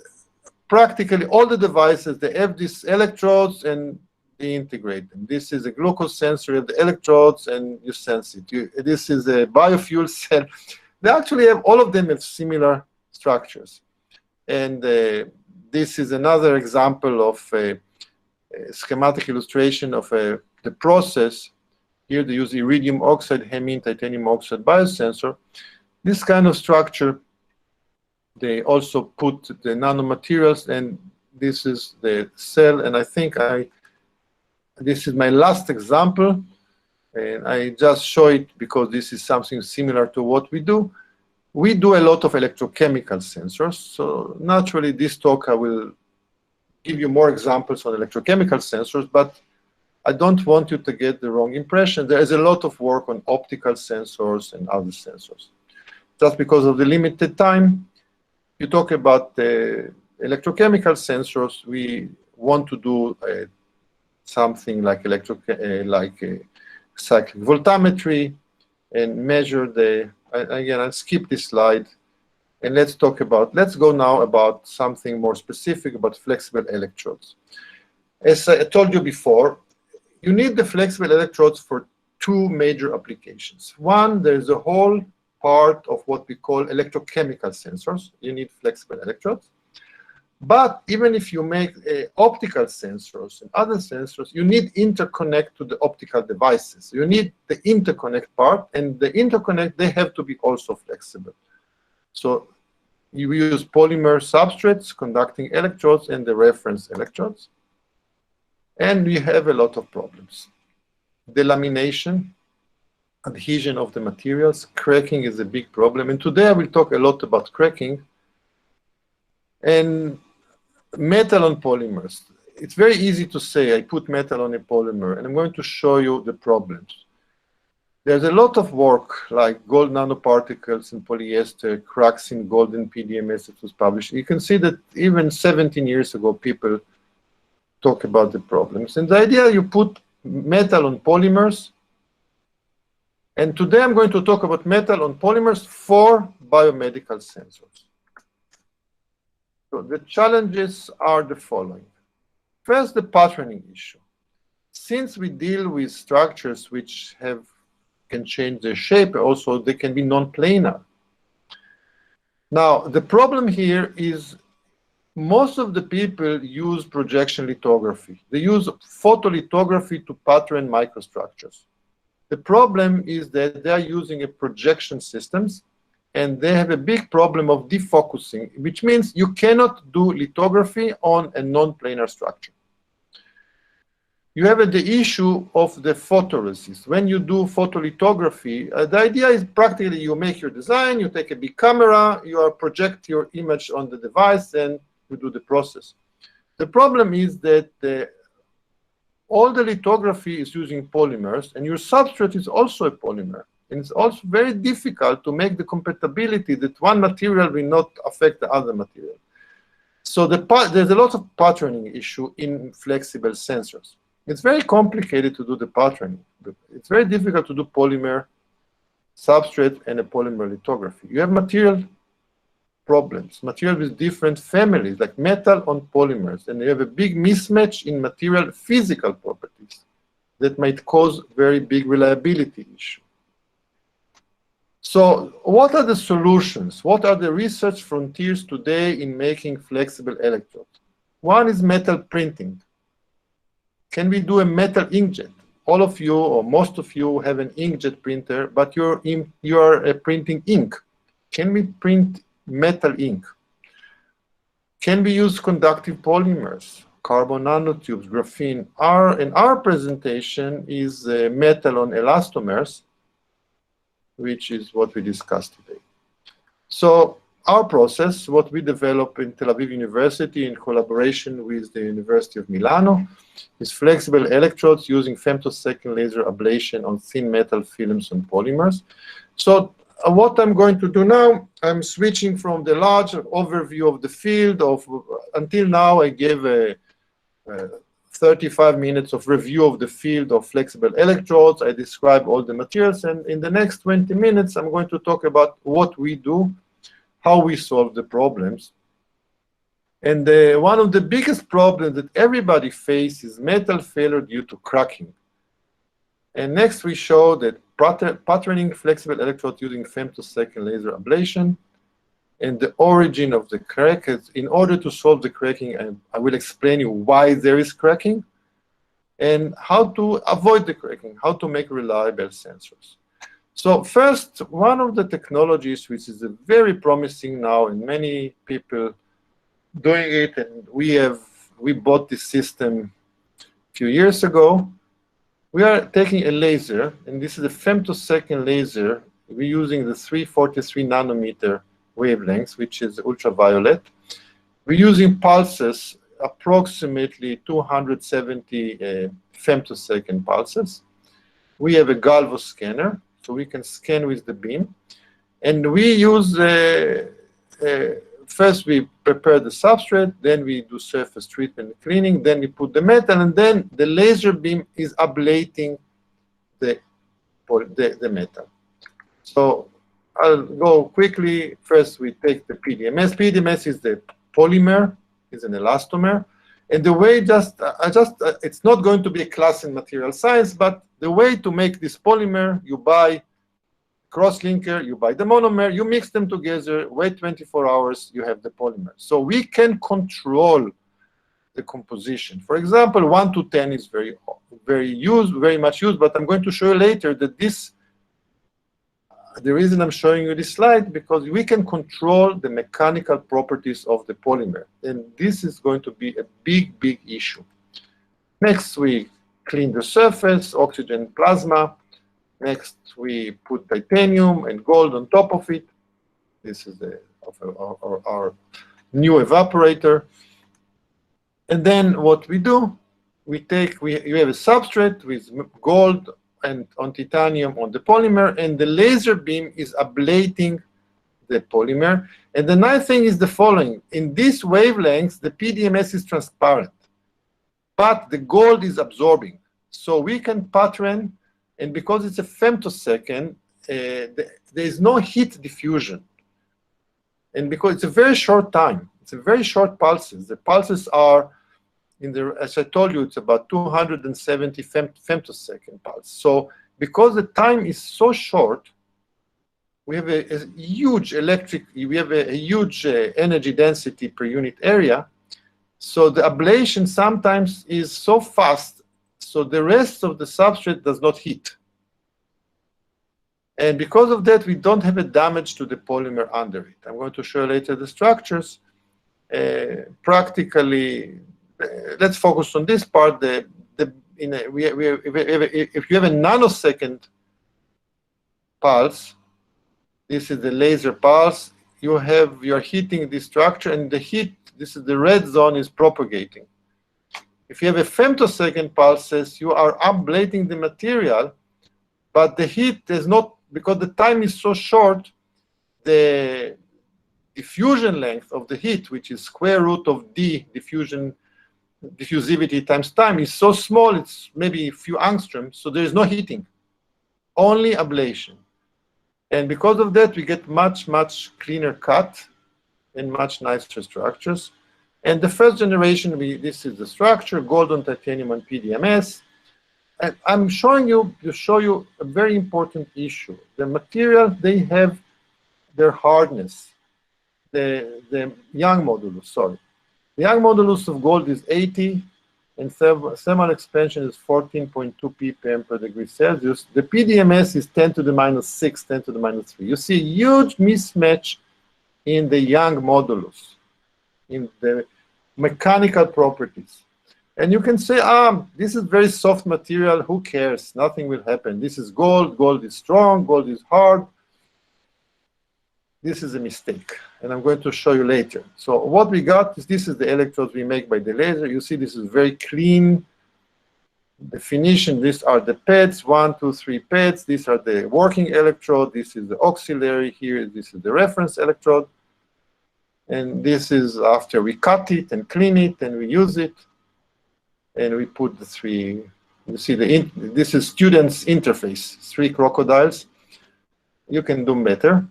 practically all the devices, they have these electrodes and they integrate them. This is a glucose sensor, you have the electrodes and you sense it. This is a biofuel cell. They actually have, all of them have similar structures. And this is another example of a schematic illustration of the process. Here they use iridium oxide, hemine, titanium oxide biosensor. This kind of structure, they also put the nanomaterials, and this is the cell. And I think this is my last example. And I just show it because this is something similar to what we do. We do a lot of electrochemical sensors. So naturally, this talk, I will give you more examples on electrochemical sensors, but I don't want you to get the wrong impression. There is a lot of work on optical sensors and other sensors. Just because of the limited time, you talk about the electrochemical sensors, we want to do something like cyclic voltammetry and measure the, again, I'll skip this slide and let's go now about something more specific about flexible electrodes. As I told you before, you need the flexible electrodes for two major applications. One, there's a whole part of what we call electrochemical sensors. You need flexible electrodes. But even if you make optical sensors and other sensors, you need interconnect to the optical devices. You need the interconnect part, and the interconnect, they have to be also flexible. So you use polymer substrates, conducting electrodes, and the reference electrodes. And we have a lot of problems. Delamination, adhesion of the materials, cracking is a big problem. And today I will talk a lot about cracking. And metal on polymers. It's very easy to say, I put metal on a polymer, and I'm going to show you the problems. There's a lot of work, like gold nanoparticles in polyester, cracks in gold and PDMS that was published. You can see that even 17 years ago, people talk about the problems. And the idea, you put metal on polymers, and today I'm going to talk about metal on polymers for biomedical sensors. So the challenges are the following. First, the patterning issue. Since we deal with structures which can change their shape, also they can be non-planar. Now, the problem here is most of the people use projection lithography. They use photolithography to pattern microstructures. The problem is that they are using a projection systems, and they have a big problem of defocusing, which means you cannot do lithography on a non-planar structure. You have the issue of the photoresist. When you do photolithography, the idea is practically you make your design, you take a big camera, you project your image on the device, and you do the process. The problem is that all the lithography is using polymers, and your substrate is also a polymer. And it's also very difficult to make the compatibility that one material will not affect the other material. So there's a lot of patterning issue in flexible sensors. It's very complicated to do the patterning. It's very difficult to do polymer substrate and a polymer lithography. You have material problems, material with different families, like metal on polymers, and you have a big mismatch in material physical properties that might cause very big reliability issue. So what are the solutions? What are the research frontiers today in making flexible electrodes? One is metal printing. Can we do a metal inkjet? All of you, or most of you, have an inkjet printer, but you're printing ink. Can we print metal ink? Can we use conductive polymers, carbon nanotubes, graphene? In our presentation is metal on elastomers, which is what we discussed today. So our process, what we develop in Tel Aviv University in collaboration with the University of Milano, is flexible electrodes using femtosecond laser ablation on thin metal films on polymers. So what I'm going to do now, I'm switching from the large overview of the field until now I gave a 35 minutes of review of the field of flexible electrodes. I describe all the materials, and in the next 20 minutes, I'm going to talk about what we do, how we solve the problems. And one of the biggest problems that everybody faces is metal failure due to cracking. And next we show that patterning flexible electrodes using femtosecond laser ablation and the origin of the crack. In order to solve the cracking, I will explain you why there is cracking and how to avoid the cracking, how to make reliable sensors. So first, one of the technologies which is very promising now, and many people doing it, and we bought this system a few years ago. We are taking a laser, and this is a femtosecond laser. We're using the 343 nanometer wavelengths, which is ultraviolet. We're using pulses, approximately 270 femtosecond pulses. We have a galvo scanner, so we can scan with the beam. And we use, first we prepare the substrate, then we do surface treatment and cleaning, then we put the metal, and then the laser beam is ablating the metal. So I'll go quickly. First, we take the PDMS. PDMS is the polymer, is an elastomer. And the way it's not going to be a class in material science, but the way to make this polymer, you buy cross-linker, you buy the monomer, you mix them together, wait 24 hours, you have the polymer. So we can control the composition. For example, 1 to 10 is very much used, but I'm going to show you later that the reason I'm showing you this slide, because we can control the mechanical properties of the polymer. And this is going to be a big, big issue. Next, we clean the surface, oxygen plasma. Next, we put titanium and gold on top of it. This is our new evaporator. And then what we do, we have a substrate with gold and on titanium on the polymer, and the laser beam is ablating the polymer. And the nice thing is the following. In these wavelengths, the PDMS is transparent, but the gold is absorbing. So we can pattern, and because it's a femtosecond, there is no heat diffusion. And because it's a very short time, It's a very short pulses. The pulses are, as I told you, it's about 270 femtosecond pulse. So because the time is so short, we have a huge huge energy density per unit area. So the ablation sometimes is so fast, so the rest of the substrate does not hit. And because of that, we don't have a damage to the polymer under it. I'm going to show you later the structures. Practically, let's focus on this part. If you have a nanosecond pulse, this is the laser pulse. You are heating the structure, and the heat, this is the red zone, is propagating. If you have a femtosecond pulses, you are ablating the material, but the heat is not, because the time is so short, the diffusion length of the heat, which is square root of D diffusivity times time, is so small, it's maybe a few angstroms, so there is no heating, only ablation. And because of that, we get much, much cleaner cut and much nicer structures. And the first generation, this is the structure, gold on titanium on PDMS. And I'm showing you, to show you a very important issue. The material, they have their hardness. The Young modulus, sorry. The Young modulus of gold is 80, and thermal expansion is 14.2 ppm per degree Celsius. The PDMS is 10 to the minus 6, 10 to the minus 3. You see a huge mismatch in the Young modulus, in the mechanical properties. And you can say, this is very soft material, who cares? Nothing will happen. This is gold, gold is strong, gold is hard. This is a mistake, and I'm going to show you later. So what we got is, this is the electrodes we make by the laser. You see this is very clean definition. These are the pads, 1, 2, 3 pads. These are the working electrode. This is the auxiliary here. This is the reference electrode. And this is after we cut it and clean it and we use it. And we put the 3, you see this is students' interface, 3 crocodiles. You can do better.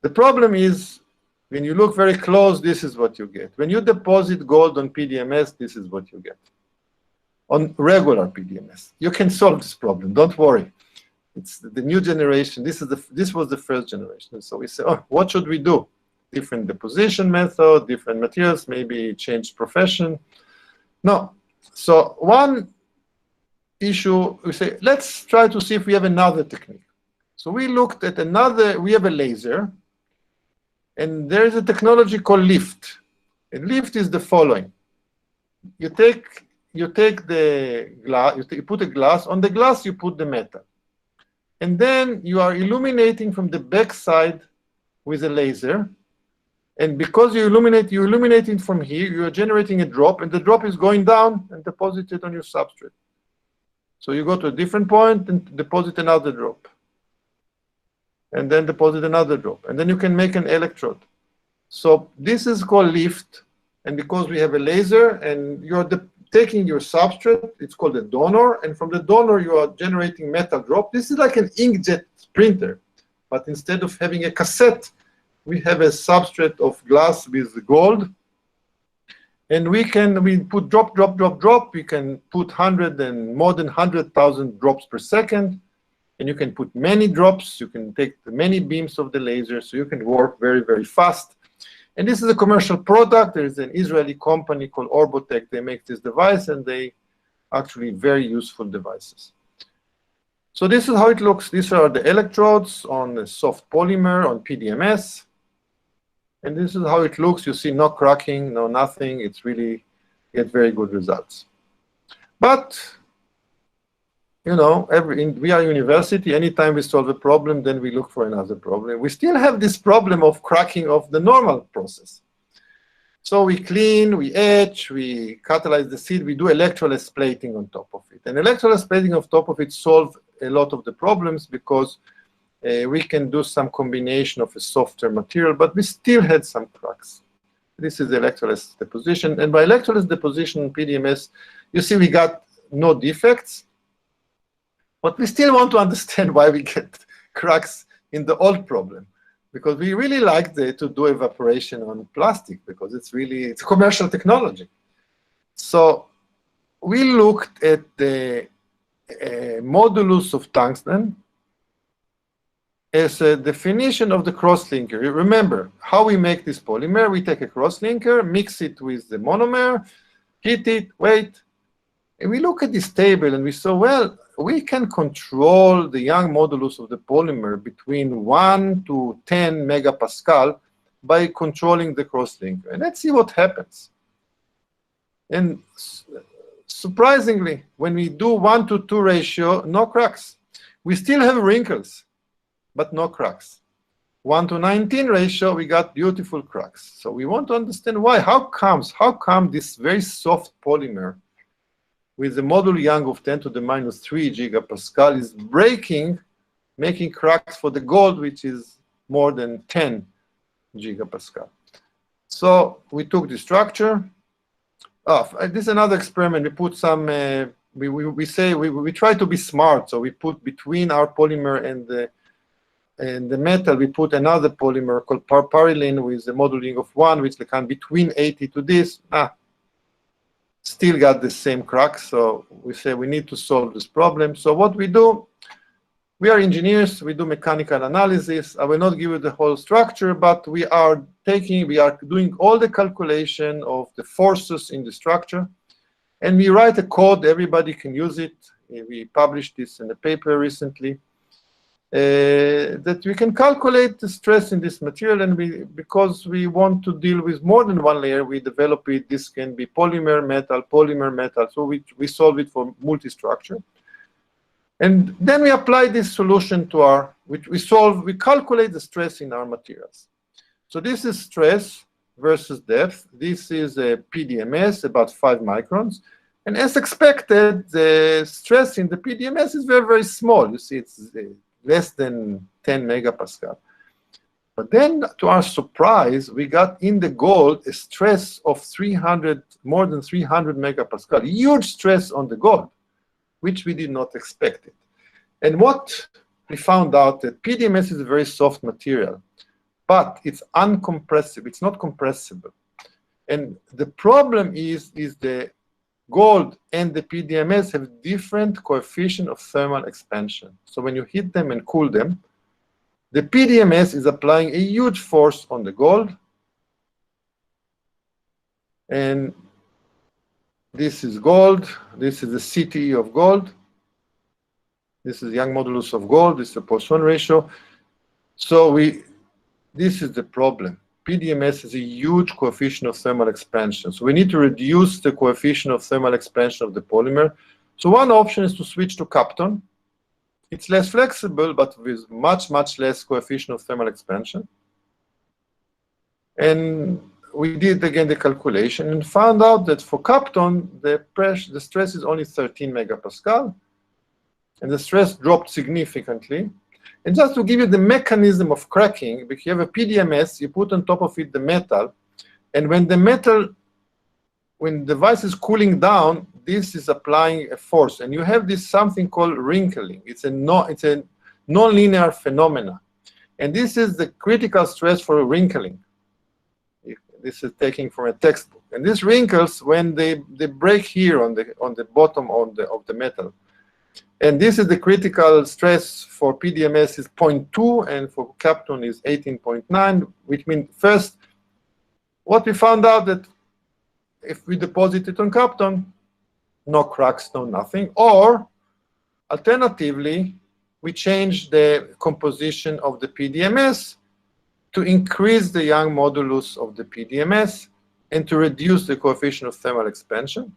The problem is, when you look very close, this is what you get. When you deposit gold on PDMS, this is what you get. On regular PDMS, you can solve this problem. Don't worry. It's the new generation. This was the first generation. So we say, oh, what should we do? Different deposition method, different materials, maybe change profession. No. So one issue, we say, let's try to see if we have another technique. So we looked at we have a laser, and there is a technology called lift. And lift is the following. You take the glass, you put a glass, on the glass you put the metal. And then you are illuminating from the back side with a laser. And because you illuminate it from here, you are generating a drop, and the drop is going down and deposited on your substrate. So you go to a different point and deposit another drop. And then deposit another drop. And then you can make an electrode. So this is called lift. And because we have a laser and you're taking your substrate, it's called a donor. And from the donor, you are generating metal drop. This is like an inkjet printer. But instead of having a cassette, we have a substrate of glass with gold. And we put drop, drop, drop, drop. We can put more than 100,000 drops per second. And you can put many drops. You can take the many beams of the laser. So you can work very, very fast. And this is a commercial product. There is an Israeli company called Orbotech. They make this device, and they actually very useful devices. So this is how it looks. These are the electrodes on a soft polymer on PDMS. And this is how it looks. You see no cracking, no nothing. It's really get very good results. But you know, we are a university. Anytime we solve a problem, then we look for another problem. We still have this problem of cracking of the normal process. So we clean, we etch, we catalyze the seed, we do electrolysis plating on top of it. And electrolysis plating on top of it solves a lot of the problems because we can do some combination of a softer material, but we still had some cracks. This is electrolysis deposition. And by electrolysis deposition in PDMS, you see we got no defects. But we still want to understand why we get cracks in the old problem. because we really like to do evaporation on plastic because it's commercial technology. So we looked at the modulus of tungsten as a definition of the crosslinker. You remember how we make this polymer. We take a crosslinker, mix it with the monomer, heat it, wait. And we look at this table and we saw, well, we can control the Young modulus of the polymer between 1 to 10 megapascal by controlling the crosslinker. And let's see what happens. And surprisingly, when we do 1:2 ratio, no cracks. We still have wrinkles, but no cracks. 1:19 ratio, we got beautiful cracks. So we want to understand why. How come this very soft polymer with the modular Young of 10⁻³ gigapascal is breaking, making cracks for the gold, which is more than 10 gigapascal. So we took the structure. This is another experiment. We put some, we try to be smart. So we put between our polymer and the metal, we put another polymer called parylene with the modular of 1, which can between 80 to this. Still got the same cracks. So we say we need to solve this problem. So what we do, we are engineers, we do mechanical analysis. I will not give you the whole structure, but we are doing all the calculation of the forces in the structure. And we write a code, everybody can use it. We published this in a paper recently, that we can calculate the stress in this material. And because we want to deal with more than one layer, we develop it. This can be polymer, metal. So we solve it for multi-structure. And then we apply this solution to we calculate the stress in our materials. So this is stress versus depth. This is a PDMS, about 5 microns. And as expected, the stress in the PDMS is very, very small. You see, it's less than 10 megapascal. But then, to our surprise, we got in the gold a stress of more than 300 megapascal. Huge stress on the gold, which we did not expect it. And what we found out that PDMS is a very soft material, but it's uncompressible. It's not compressible. And the problem is the gold and the PDMS have different coefficient of thermal expansion. So when you heat them and cool them, the PDMS is applying a huge force on the gold. And this is gold. This is the CTE of gold. This is Young modulus of gold. This is the Poisson ratio. So this is the problem. PDMS is a huge coefficient of thermal expansion. So we need to reduce the coefficient of thermal expansion of the polymer. So one option is to switch to Kapton. It's less flexible, but with much, much less coefficient of thermal expansion. And we did again the calculation and found out that for Kapton, the stress is only 13 megapascal. And the stress dropped significantly. And just to give you the mechanism of cracking, if you have a PDMS, you put on top of it the metal, and when the device is cooling down, this is applying a force, and you have this something called wrinkling. It's a non-linear phenomena, and this is the critical stress for wrinkling. This is taken from a textbook, and these wrinkles, when they break here on the bottom of the metal. And this is the critical stress for PDMS is 0.2, and for Kapton is 18.9, which means first, what we found out that if we deposit it on Kapton, no cracks, no nothing. Or alternatively, we change the composition of the PDMS to increase the Young modulus of the PDMS and to reduce the coefficient of thermal expansion.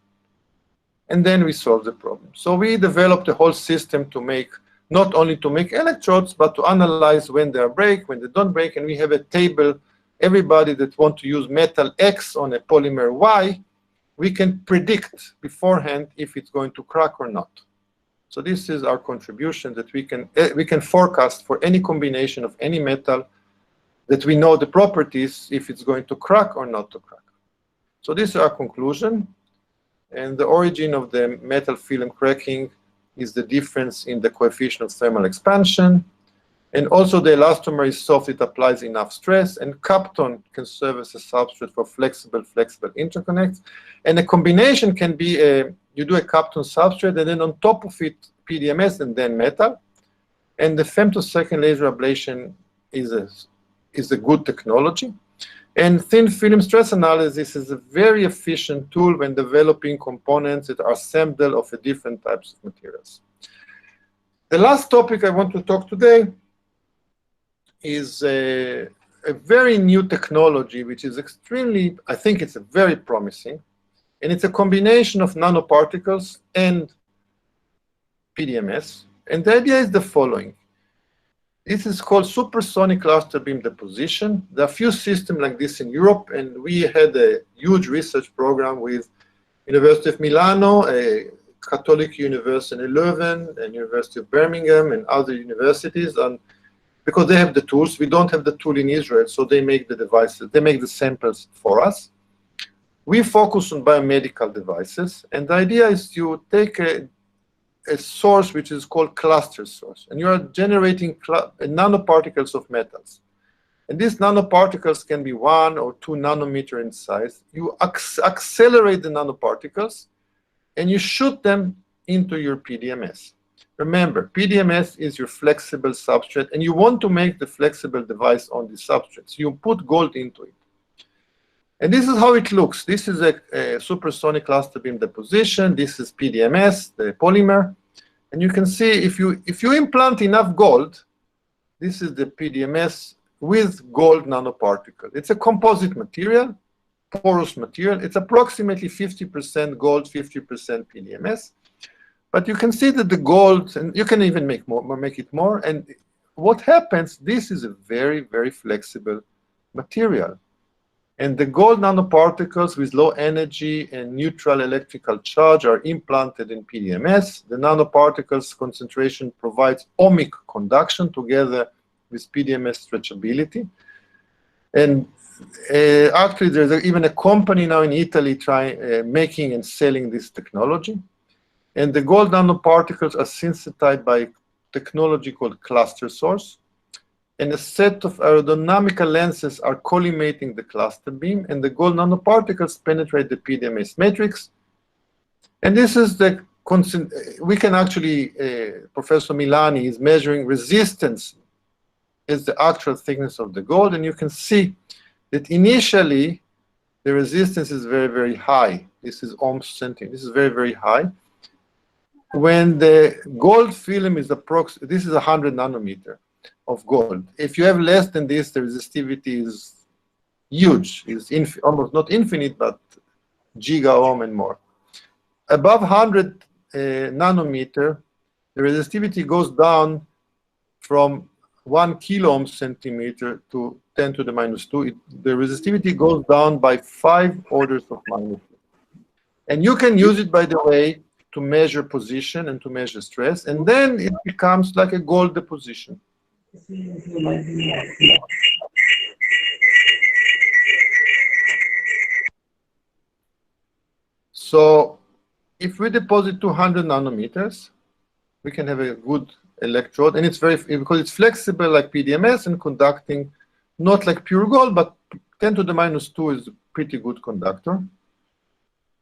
And then we solve the problem. So we developed a whole system to not only to make electrodes, but to analyze when they break, when they don't break. And we have a table, everybody that wants to use metal X on a polymer Y, we can predict beforehand if it's going to crack or not. So this is our contribution, that we can forecast for any combination of any metal, that we know the properties, if it's going to crack or not to crack. So this is our conclusion. And the origin of the metal film cracking is the difference in the coefficient of thermal expansion. And also the elastomer is soft, it applies enough stress, and Kapton can serve as a substrate for flexible interconnects. And a combination can be, you do a Kapton substrate, and then on top of it, PDMS and then metal. And the femtosecond laser ablation is a good technology. And thin film stress analysis is a very efficient tool when developing components that are assembled of different types of materials. The last topic I want to talk today is a very new technology, which is extremely, I think it's very promising. And it's a combination of nanoparticles and PDMS. And the idea is the following. This is called supersonic cluster beam deposition. There are a few systems like this in Europe, and we had a huge research program with University of Milano, a Catholic University in Leuven, and University of Birmingham, and other universities. And because they have the tools, we don't have the tool in Israel, so they make the devices, they make the samples for us. We focus on biomedical devices, and the idea is you take a source which is called cluster source, and you are generating nanoparticles of metals. And these nanoparticles can be 1 or 2 nanometer in size. You accelerate the nanoparticles, and you shoot them into your PDMS. Remember, PDMS is your flexible substrate, and you want to make the flexible device on the substrate. So you put gold into it. And this is how it looks. This is a supersonic cluster beam deposition. This is PDMS, the polymer. And you can see if you implant enough gold, this is the PDMS with gold nanoparticle. It's a composite material, porous material. It's approximately 50% gold, 50% PDMS. But you can see that the gold, and you can even make it more. And what happens, this is a very, very flexible material. And the gold nanoparticles with low energy and neutral electrical charge are implanted in PDMS. The nanoparticles concentration provides ohmic conduction together with PDMS stretchability. And actually, there's even a company now in Italy making and selling this technology. And the gold nanoparticles are synthesized by technology called cluster source. And a set of aerodynamical lenses are collimating the cluster beam, and the gold nanoparticles penetrate the PDMS matrix. And this is the we can actually, Professor Milani is measuring resistance as the actual thickness of the gold, and you can see that initially the resistance is very, very high. This is ohms centimeter. This is very, very high. When the gold film is this is 100 nanometer of gold. If you have less than this, the resistivity is huge. It's almost not infinite, but giga ohm and more. Above 100 nanometer, the resistivity goes down from 1 kilo ohm centimeter to 10 to the minus 2. The resistivity goes down by 5 orders of magnitude. And you can use it, by the way, to measure position and to measure stress, and then it becomes like a gold deposition. So if we deposit 200 nanometers, we can have a good electrode, and it's because it's flexible like PDMS and conducting, not like pure gold, but 10 to the minus 2 is a pretty good conductor.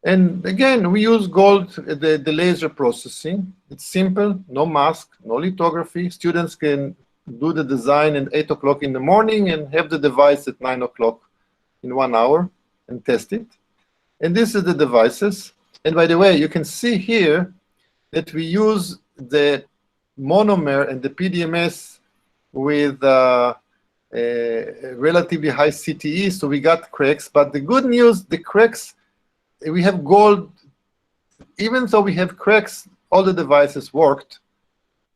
And again, we use gold, the laser processing. It's simple, no mask, no lithography. Students can do the design at 8 o'clock in the morning and have the device at 9 o'clock in 1 hour and test it. And this is the devices. And by the way, you can see here that we use the monomer and the PDMS with relatively high CTE, so we got cracks. But the good news, the cracks, we have gold. Even though we have cracks, all the devices worked,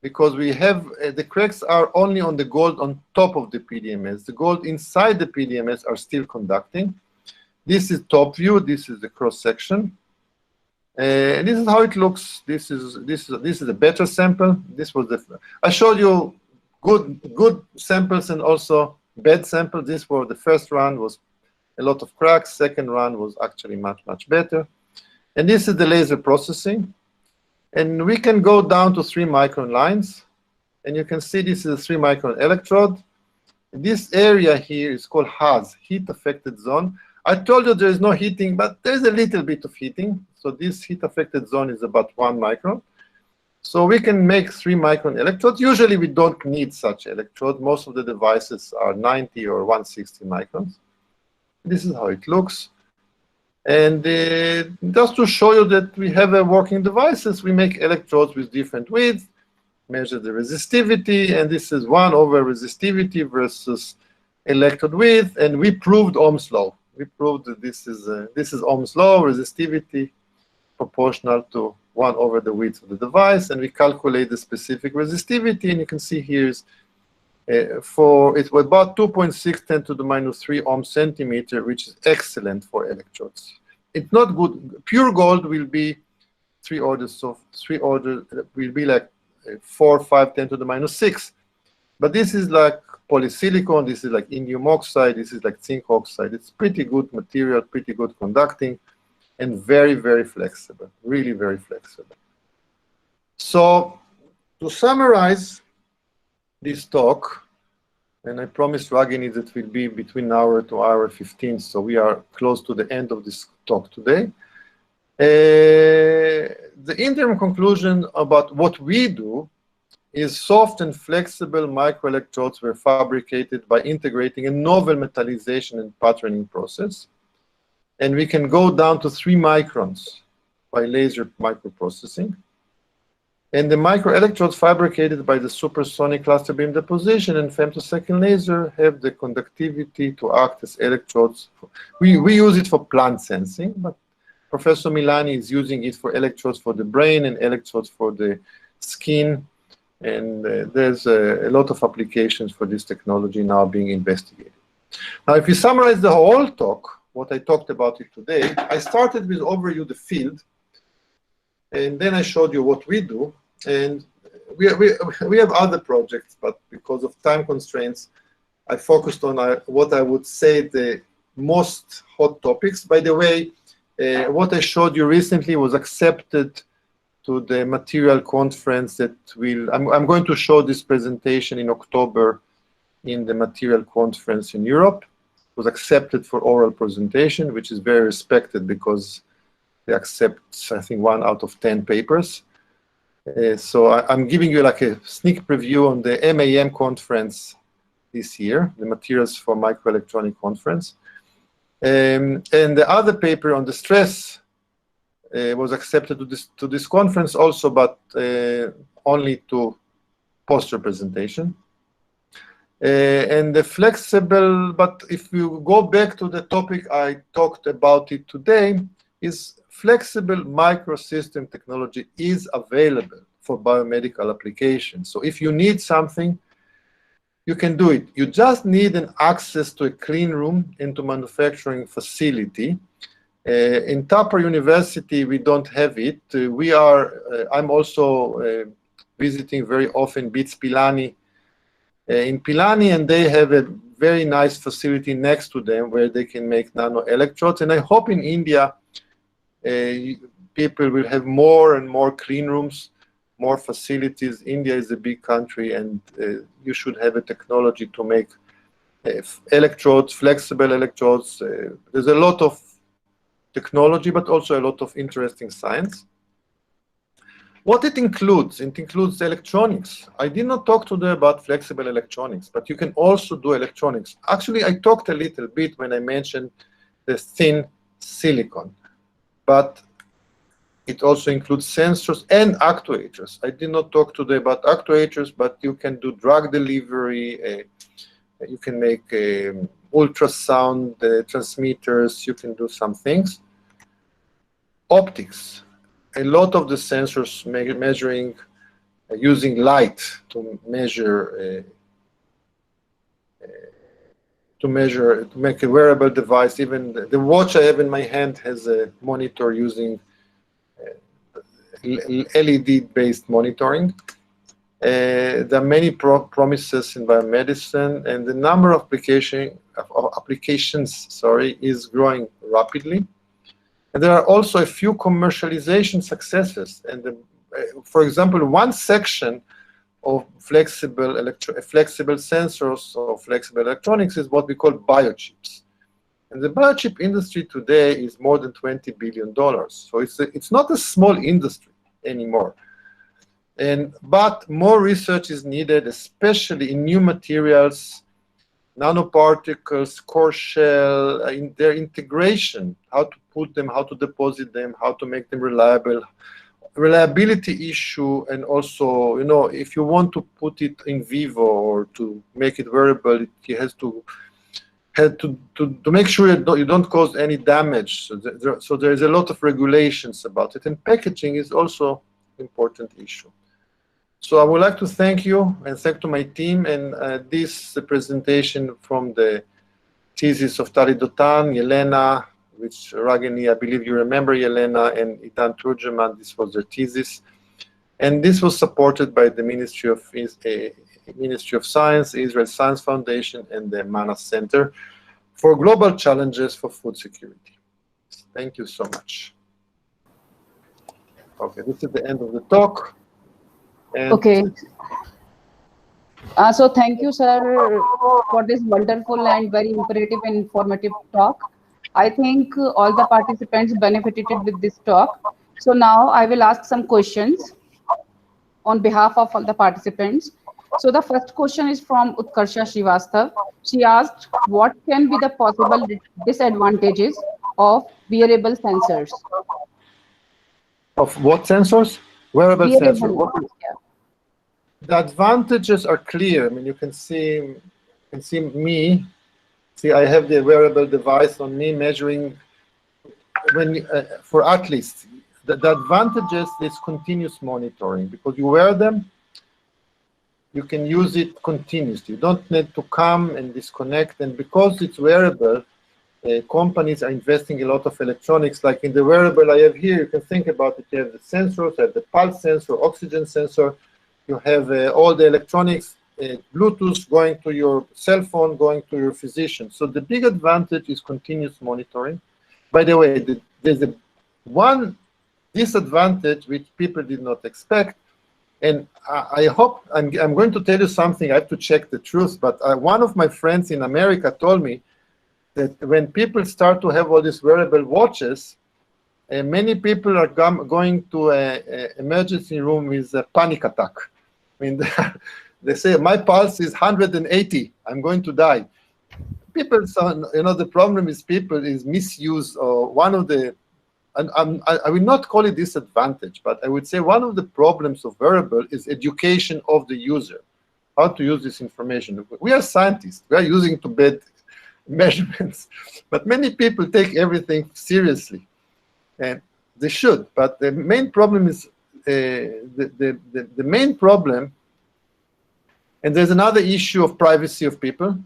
because we have the cracks are only on the gold on top of the PDMS. The gold inside the PDMS are still conducting. This is top view. This is the cross section. And this is how it looks. This is a better sample. This was I showed you good samples and also bad samples. This was the first run was a lot of cracks. Second run was actually much better. And this is the laser processing. And we can go down to 3 micron lines. And you can see this is a 3-micron electrode. This area here is called HAZ, heat affected zone. I told you there is no heating, but there's a little bit of heating. So this heat affected zone is about 1 micron. So we can make 3-micron electrodes. Usually we don't need such electrodes. Most of the devices are 90 or 160 microns. This is how it looks. And just to show you that we have a working devices, we make electrodes with different widths, measure the resistivity, and this is 1 over resistivity versus electrode width, and we proved Ohm's law. We proved that this is Ohm's law, resistivity proportional to 1 over the width of the device, and we calculate the specific resistivity, and you can see here is for it's about 2.6 10 to the minus 3 ohm centimeter, which is excellent for electrodes. It's not good. Pure gold will be 3 orders, so 3 orders will be like 4, 5, 10 to the minus 6. But this is like polysilicon, this is like indium oxide, this is like zinc oxide. It's pretty good material, pretty good conducting, and very, very flexible, really very flexible. So to summarize this talk, and I promised Ragini that will be between hour to hour 15, so we are close to the end of this talk today. The interim conclusion about what we do is soft and flexible microelectrodes were fabricated by integrating a novel metallization and patterning process. And we can go down to 3 microns by laser microprocessing. And the microelectrodes fabricated by the supersonic cluster beam deposition and femtosecond laser have the conductivity to act as electrodes. We use it for plant sensing, but Professor Milani is using it for electrodes for the brain and electrodes for the skin. And there's a lot of applications for this technology now being investigated. Now, if we summarize the whole talk, what I talked about it today, I started with overview the field, and then I showed you what we do. And we have other projects, but because of time constraints, I focused on what I would say the most hot topics. By the way, what I showed you recently was accepted to the material conference that I'm going to show this presentation in October in the material conference in Europe. It was accepted for oral presentation, which is very respected because they accept, I think, 1 out of 10 papers. So I'm giving you like a sneak preview on the MAM conference this year, the Materials for Microelectronic Conference. And the other paper on the stress was accepted to this conference also, but only to poster presentation. And the flexible, but if you go back to the topic I talked about it today, is flexible microsystem technology is available for biomedical applications. So if you need something, you can do it. You just need an access to a clean room and to manufacturing facility. In Tupper University, we don't have it. I'm also visiting very often BITS Pilani in Pilani, and they have a very nice facility next to them where they can make nano electrodes. And I hope in India, people will have more and more clean rooms, more facilities. India is a big country, and you should have a technology to make electrodes, flexible electrodes. There's a lot of technology, but also a lot of interesting science. What it includes electronics. I did not talk today about flexible electronics, but you can also do electronics. Actually, I talked a little bit when I mentioned the thin silicon, but it also includes sensors and actuators. I did not talk today about actuators, but you can do drug delivery, you can make ultrasound transmitters, you can do some things. Optics. A lot of the sensors measuring using light to measure to make a wearable device. Even the watch I have in my hand has a monitor using LED-based monitoring. There are many promises in biomedicine, and the number of applications is growing rapidly. And there are also a few commercialization successes. And for example, one section of flexible sensors or flexible electronics is what we call biochips. And the biochip industry today is more than $20 billion. So it's not a small industry anymore. But more research is needed, especially in new materials, nanoparticles, core shell, in their integration, how to put them, how to deposit them, how to make them reliable, reliability issue, and also, you know, if you want to put it in vivo or to make it wearable, it has to make sure you don't cause any damage. So there is a lot of regulations about it, and packaging is also an important issue. So I would like to thank you and thank to my team, and this presentation from the thesis of Tali Dotan, Yelena, which Ragini, I believe you remember Yelena, and Itan Turgeman, this was their thesis. And this was supported by the Ministry of Science, Israel Science Foundation, and the Manas Center for Global Challenges for Food Security. Thank you so much. Okay, this is the end of the talk. And okay. So thank you, sir, for this wonderful and very imperative and informative talk. I think all the participants benefited with this talk. So now I will ask some questions on behalf of all the participants. So the first question is from Utkarsha Srivastav. She asked, what can be the possible disadvantages of wearable sensors? Of what sensors? Wearable sensors. Yeah. The advantages are clear. I mean, you can see me. See, I have the wearable device on me measuring for athletes. The advantages is continuous monitoring, because you wear them, you can use it continuously. You don't need to come and disconnect. And because it's wearable, companies are investing a lot of electronics. Like in the wearable I have here, you can think about it. You have the sensors, you have the pulse sensor, oxygen sensor. You have all the electronics, Bluetooth going to your cell phone, going to your physician. So the big advantage is continuous monitoring. By the way, there's one disadvantage which people did not expect. And I hope, I'm going to tell you something, I have to check the truth, but one of my friends in America told me that when people start to have all these wearable watches, many people are going to an emergency room with a panic attack. I mean, they say, my pulse is 180, I'm going to die. People, you know, the problem is people is misuse, or one of the, I will not call it disadvantage, but I would say one of the problems of wearable is education of the user, how to use this information. We are scientists, we are using to bed measurements, but many people take everything seriously, and they should. But the main problem is the main problem, and there's another issue of privacy of people.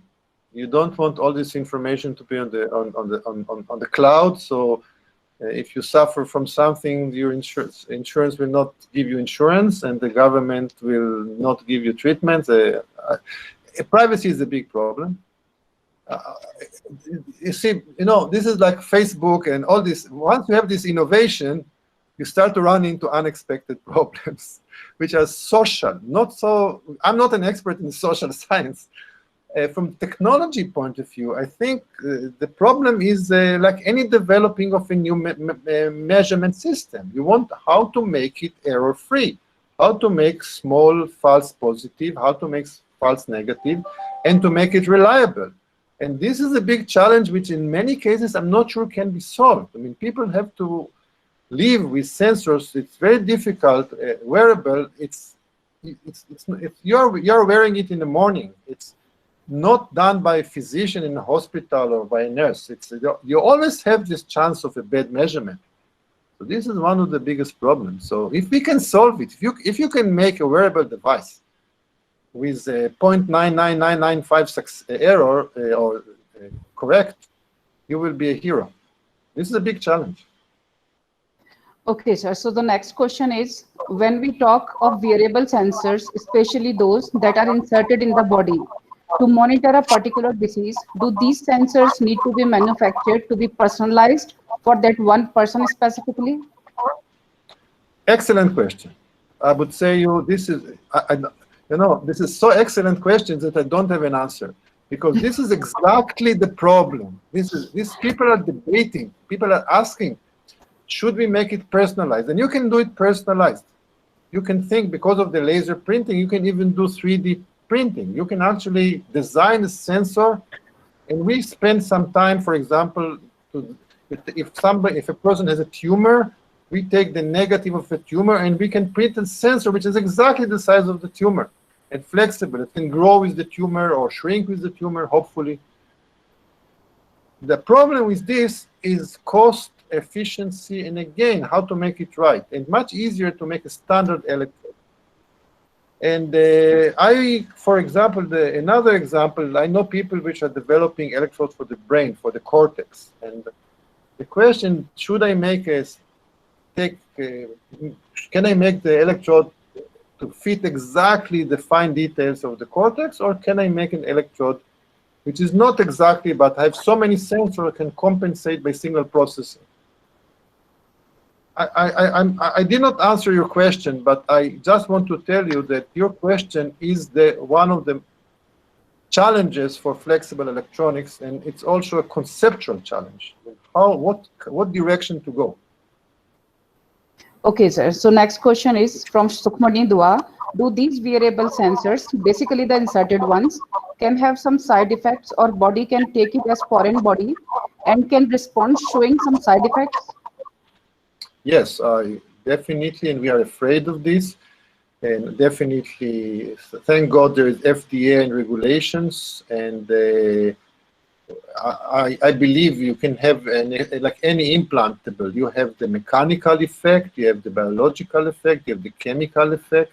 You don't want all this information to be on the cloud. So if you suffer from something, your insurance will not give you insurance, and the government will not give you treatment. Privacy is a big problem. You see, you know, this is like Facebook and all this. Once you have this innovation, you start to run into unexpected problems, which are social. Not so. I'm not an expert in social science. From technology point of view, I think the problem is like any developing of a new measurement system. You want how to make it error-free, how to make small false positive, how to make false negative, and to make it reliable. And this is a big challenge, which in many cases I'm not sure can be solved. I mean, people have to live with sensors. It's very difficult. Wearable, it's if you're wearing it in the morning, it's not done by a physician in a hospital or by a nurse. You always have this chance of a bad measurement. So this is one of the biggest problems. So if we can solve it, if you can make a wearable device with a 0.99995 error or correct, you will be a hero. This is a big challenge. Okay, sir. So the next question is, when we talk of wearable sensors, especially those that are inserted in the body to monitor a particular disease, do these sensors need to be manufactured to be personalized for that one person specifically? Excellent question. I would say this is, You know, this is so excellent questions that I don't have an answer, because this is exactly the problem. These people are debating, people are asking, should we make it personalized? And you can do it personalized. You can think, because of the laser printing, you can even do 3D printing. You can actually design a sensor, and we spend some time, for example, if a person has a tumor, we take the negative of a tumor and we can print a sensor which is exactly the size of the tumor and flexible. It can grow with the tumor or shrink with the tumor, hopefully. The problem with this is cost, efficiency, and again, how to make it right. And much easier to make a standard electrode. And for example, another example, I know people which are developing electrodes for the brain, for the cortex. And the question, should I make can I make the electrode to fit exactly the fine details of the cortex, or can I make an electrode which is not exactly, but have so many sensors can compensate by signal processing? I did not answer your question, but I just want to tell you that your question is one of the challenges for flexible electronics, and it's also a conceptual challenge. What direction to go? Okay, sir. So next question is from Sukhmani Dua. Do these wearable sensors, basically the inserted ones, can have some side effects, or body can take it as foreign body and can respond showing some side effects? Yes, definitely, and we are afraid of this. And definitely, thank God there is FDA and regulations, and I believe you can have, like any implantable, you have the mechanical effect, you have the biological effect, you have the chemical effect.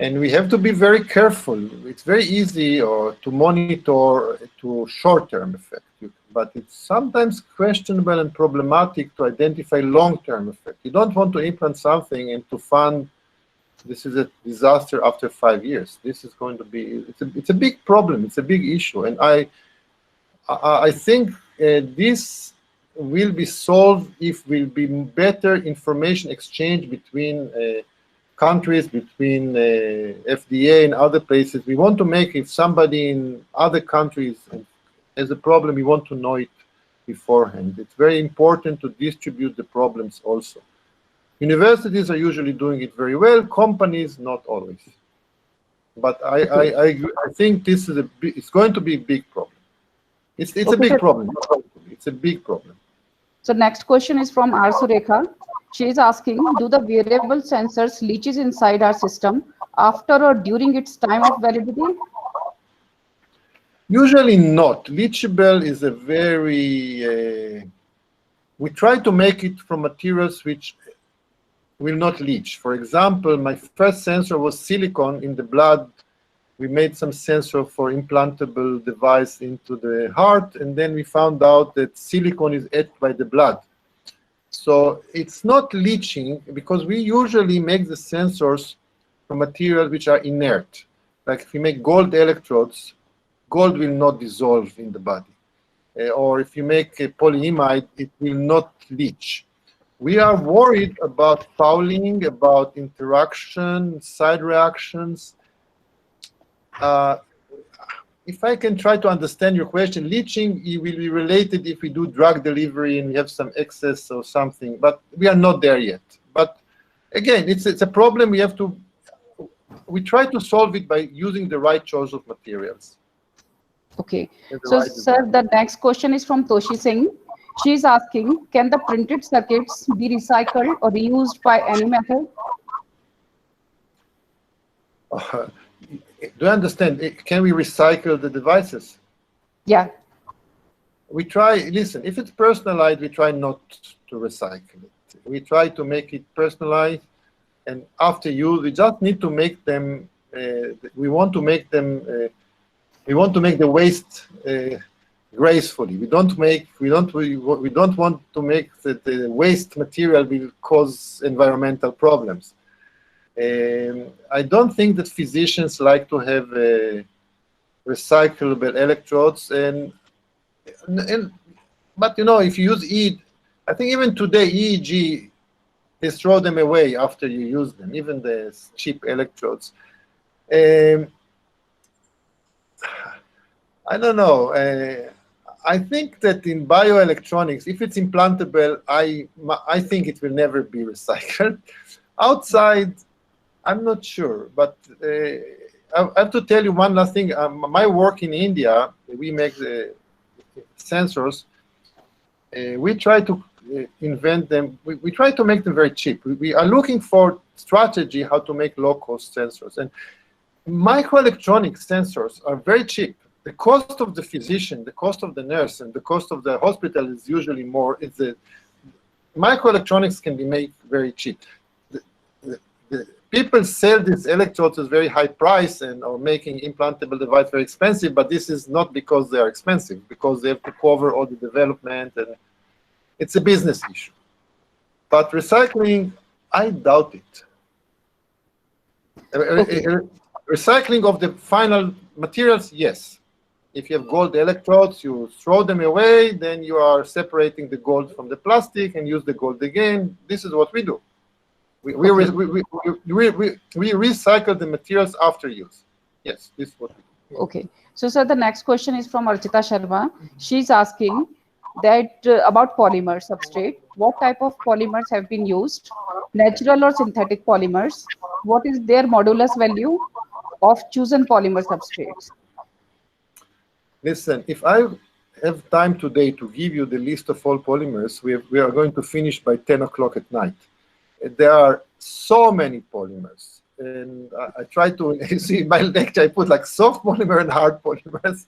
And we have to be very careful. It's very easy to monitor to short-term effect, but it's sometimes questionable and problematic to identify long-term effect. You don't want to implant something and to find this is a disaster after 5 years. This is going to be, it's a big problem, it's a big issue. And I think this will be solved if will be better information exchange between countries, between FDA and other places. We want to make, if somebody in other countries has a problem, we want to know it beforehand. It's very important to distribute the problems also. Universities are usually doing it very well, companies not always. But I think this is it's going to be a big problem. It's a big problem. It's a big problem. So next question is from R. Surekha. She is asking, do the wearable sensors leaches inside our system after or during its time of validity? Usually not. Leachable is a very, we try to make it from materials which will not leach. For example, my first sensor was silicone in the blood. We made some sensor for implantable device into the heart, and then we found out that silicone is etched by the blood. So it's not leaching, because we usually make the sensors from materials which are inert. Like if we make gold electrodes, gold will not dissolve in the body. Or if you make a polyimide, it will not leach. We are worried about fouling, about interaction, side reactions. If I can try to understand your question, leaching will be related if we do drug delivery and we have some excess or something, but we are not there yet. But again, it's a problem we try to solve it by using the right choice of materials. Okay. So, sir, the next question is from Toshi Singh. She is asking, can the printed circuits be recycled or reused by any method? Do you understand? Can we recycle the devices? Yeah. We try, listen, if it's personalized, we try not to recycle it. We try to make it personalized, and after use, we just need to make them, we want to make the waste gracefully. We don't want to make the waste material will cause environmental problems. I don't think that physicians like to have recyclable electrodes, but you know, if you use I think even today EEG, they throw them away after you use them, even the cheap electrodes. I don't know. I think that in bioelectronics, if it's implantable, I think it will never be recycled. Outside, I'm not sure, but I have to tell you one last thing. My work in India, we make the sensors. We try to invent them. We try to make them very cheap. We are looking for strategy how to make low-cost sensors. And microelectronic sensors are very cheap. The cost of the physician, the cost of the nurse, and the cost of the hospital is usually more. Microelectronics can be made very cheap. The people sell these electrodes at very high price and are making implantable device very expensive, but this is not because they are expensive, because they have to cover all the development, and it's a business issue. But recycling, I doubt it. Okay. Recycling of the final materials, yes. If you have gold electrodes, you throw them away, then you are separating the gold from the plastic and use the gold again. This is what we do. We recycle the materials after use. Yes, this is what we do. Okay. So, sir, the next question is from Archita Sharma. She's asking that about polymer substrate. What type of polymers have been used? Natural or synthetic polymers? What is their modulus value of chosen polymer substrates? Listen, if I have time today to give you the list of all polymers, we are going to finish by 10 o'clock at night. There are so many polymers. And I try to, you see, in my lecture, I put like soft polymer and hard polymers.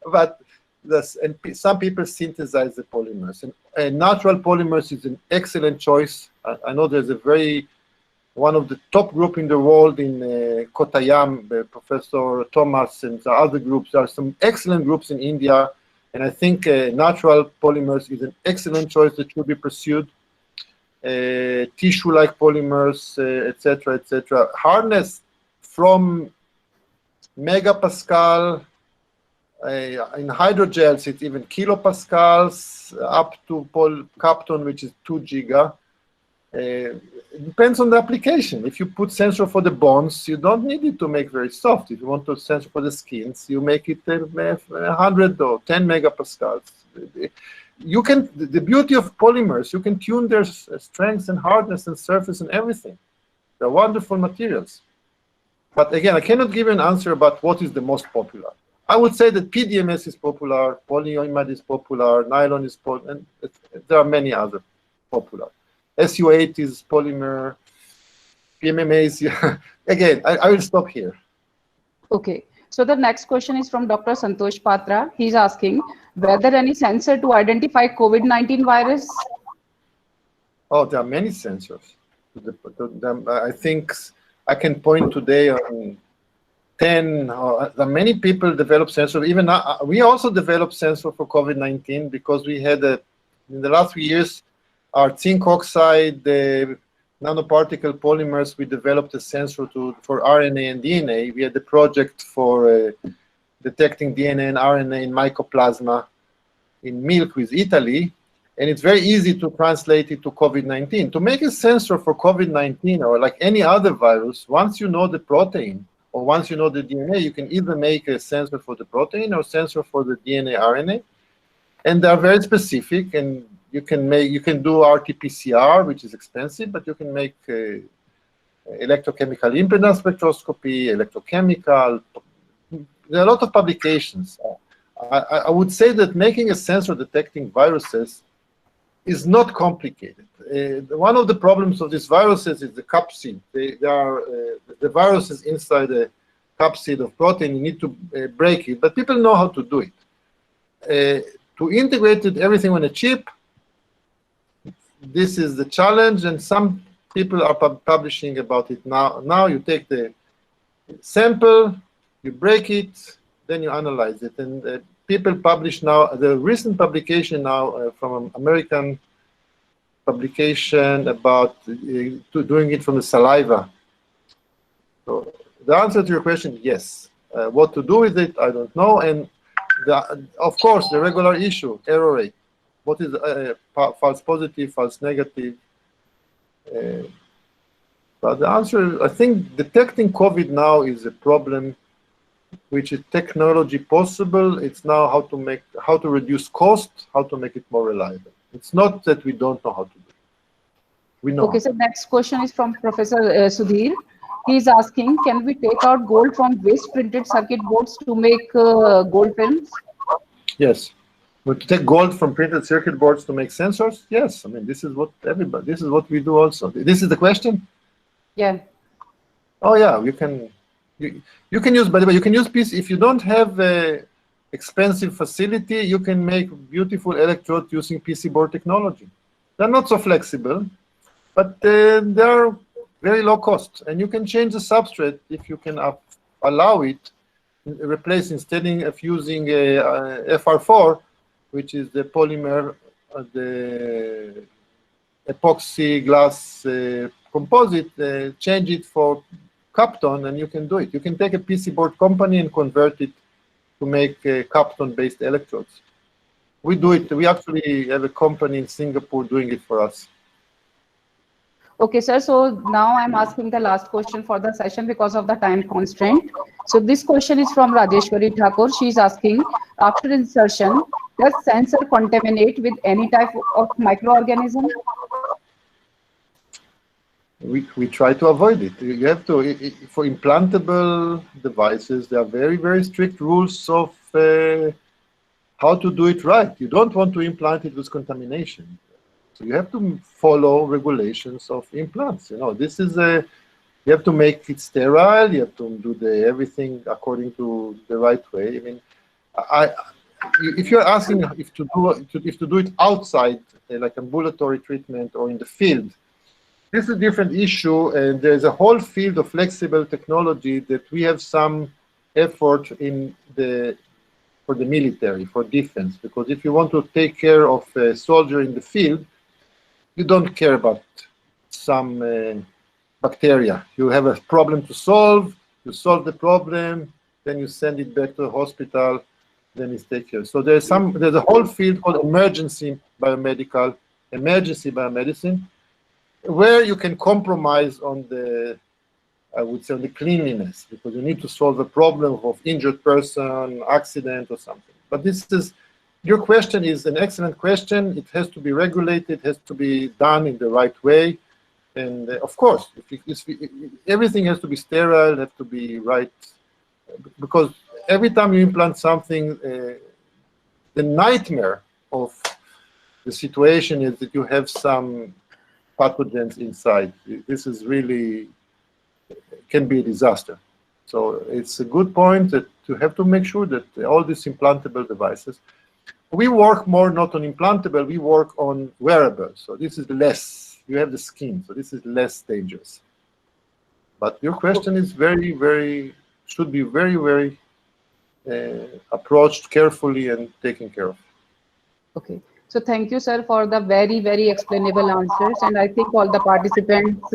But some people synthesize the polymers. And natural polymers is an excellent choice. I know there's one of the top group in the world in Kottayam, Professor Thomas and the other groups. There are some excellent groups in India, and I think natural polymers is an excellent choice that should be pursued. Tissue-like polymers, etc., etc. Hardness from megapascal, in hydrogels it's even kilopascals, up to Kapton, which is 2 giga. It depends on the application. If you put sensor for the bones, you don't need it to make very soft. If you want to sensor for the skins, you make it 100 or 10 megapascals. The beauty of polymers, you can tune their strength and hardness and surface and everything. They're wonderful materials. But again, I cannot give you an answer about what is the most popular. I would say that PDMS is popular, polyimide is popular, nylon is popular, and there are many other popular. SU8 is polymer, PMMA is, yeah. Again, I will stop here. Okay. So the next question is from Dr. Santosh Patra. He's asking whether any sensor to identify COVID-19 virus? Oh, there are many sensors. I think I can point today on 10. There are many people develop sensors. Even we also developed sensor for COVID-19 because we had in the last few years, our zinc oxide, the nanoparticle polymers, we developed a sensor for RNA and DNA. We had the project for detecting DNA and RNA in mycoplasma in milk with Italy. And it's very easy to translate it to COVID-19. To make a sensor for COVID-19 or like any other virus, once you know the protein or once you know the DNA, you can either make a sensor for the protein or sensor for the DNA, RNA. And they're very specific, and you can do RT-PCR, which is expensive, but you can make electrochemical impedance spectroscopy, electrochemical. There are a lot of publications. I would say that making a sensor detecting viruses is not complicated. One of the problems of these viruses is the capsid. The viruses inside the capsid of protein. You need to break it, but people know how to do it. To integrate everything on a chip, this is the challenge, and some people are publishing about it now. Now you take the sample, you break it, then you analyze it. And people publish now, the recent publication now from an American publication about doing it from the saliva. So the answer to your question, yes. What to do with it, I don't know. And of course, the regular issue, error rate. What is false positive, false negative? But the answer, I think detecting COVID now is a problem which is technology possible. It's now how to reduce cost, how to make it more reliable. It's not that we don't know how to do it. We know. Okay, so next question is from Professor Sudhir. He is asking, can we take out gold from waste printed circuit boards to make gold films? Yes. But to take gold from printed circuit boards to make sensors? Yes. I mean, this is what we do also. This is the question? Yeah. Oh yeah, you can use, by the way, you can use PC. If you don't have a expensive facility, you can make beautiful electrodes using PC board technology. They're not so flexible, but they are very low cost, and you can change the substrate if you can allow it. Replace, instead of using FR4, which is the polymer, the epoxy glass composite, change it for Kapton, and you can do it. You can take a PC board company and convert it to make Kapton-based electrodes. We do it. We actually have a company in Singapore doing it for us. Okay, sir. So now I'm asking the last question for the session because of the time constraint. So this question is from Rajeshwari Thakur. She's asking, after insertion, does sensor contaminate with any type of microorganism? We try to avoid it. You have to, for implantable devices, there are very, very strict rules of how to do it right. You don't want to implant it with contamination. So you have to follow regulations of implants. You know, this is you have to make it sterile. You have to do everything according to the right way. I mean, if you're asking if to do it outside, like ambulatory treatment or in the field, this is a different issue, and there's a whole field of flexible technology that we have some effort for the military, for defense, because if you want to take care of a soldier in the field, you don't care about some bacteria. You have a problem to solve, you solve the problem, then you send it back to the hospital, then it's taken care of. So there's a whole field called emergency biomedicine, where you can compromise on the, I would say, on the cleanliness, because you need to solve a problem of injured person, accident or something. But your question is an excellent question. It has to be regulated, has to be done in the right way. And of course, everything has to be sterile, has to be right, because every time you implant something, the nightmare of the situation is that you have some pathogens inside. This is really, can be a disaster. So it's a good point that you have to make sure that all these implantable devices, we work more not on implantable, we work on wearable. So this is less, you have the skin, so this is less dangerous. But your question is should be very approached carefully and taken care of. Okay. So thank you, sir, for the very explainable answers. And I think all the participants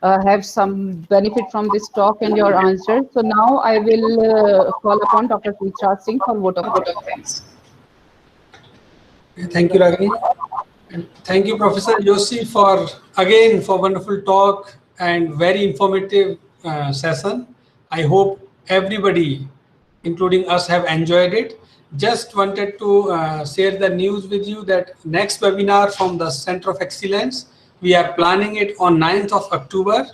have some benefit from this talk and your answers. So now I will call upon Dr. Raj Singh for vote of thanks. Thank you, Ragini. And thank you, Professor Yosi, for wonderful talk and very informative session. I hope everybody, including us, have enjoyed it. Just wanted to share the news with you that next webinar from the Center of Excellence, we are planning it on 9th of October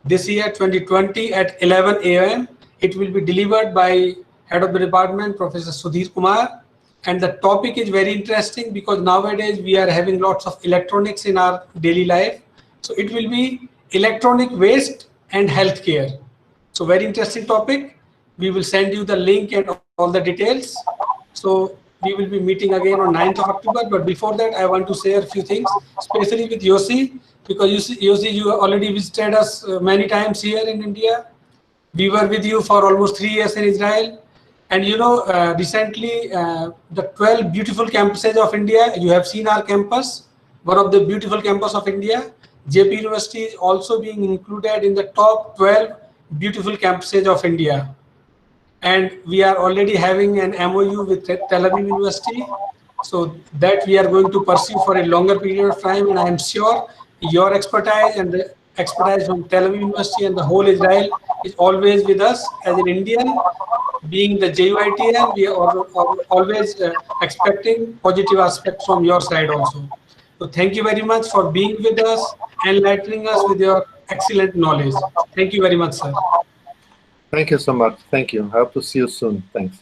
this year, 2020 at 11 a.m. It will be delivered by Head of the Department, Professor Sudhir Kumar. And the topic is very interesting because nowadays we are having lots of electronics in our daily life. So it will be electronic waste and healthcare. So very interesting topic. We will send you the link and all the details. So we will be meeting again on 9th of October. But before that, I want to share a few things, especially with Yosi, because Yosi, you already visited us many times here in India. We were with you for almost 3 years in Israel. And you know, recently, the 12 beautiful campuses of India, you have seen our campus, one of the beautiful campus of India. JP University is also being included in the top 12 beautiful campuses of India. And we are already having an MOU with Tel Aviv University. So that we are going to pursue for a longer period of time. And I am sure your expertise and expertise from Tel Aviv University and the whole Israel is always with us. As an Indian, being the JUITN, we are always expecting positive aspects from your side also. So thank you very much for being with us, enlightening us with your excellent knowledge. Thank you very much, sir. Thank you so much. Thank you. I hope to see you soon. Thanks.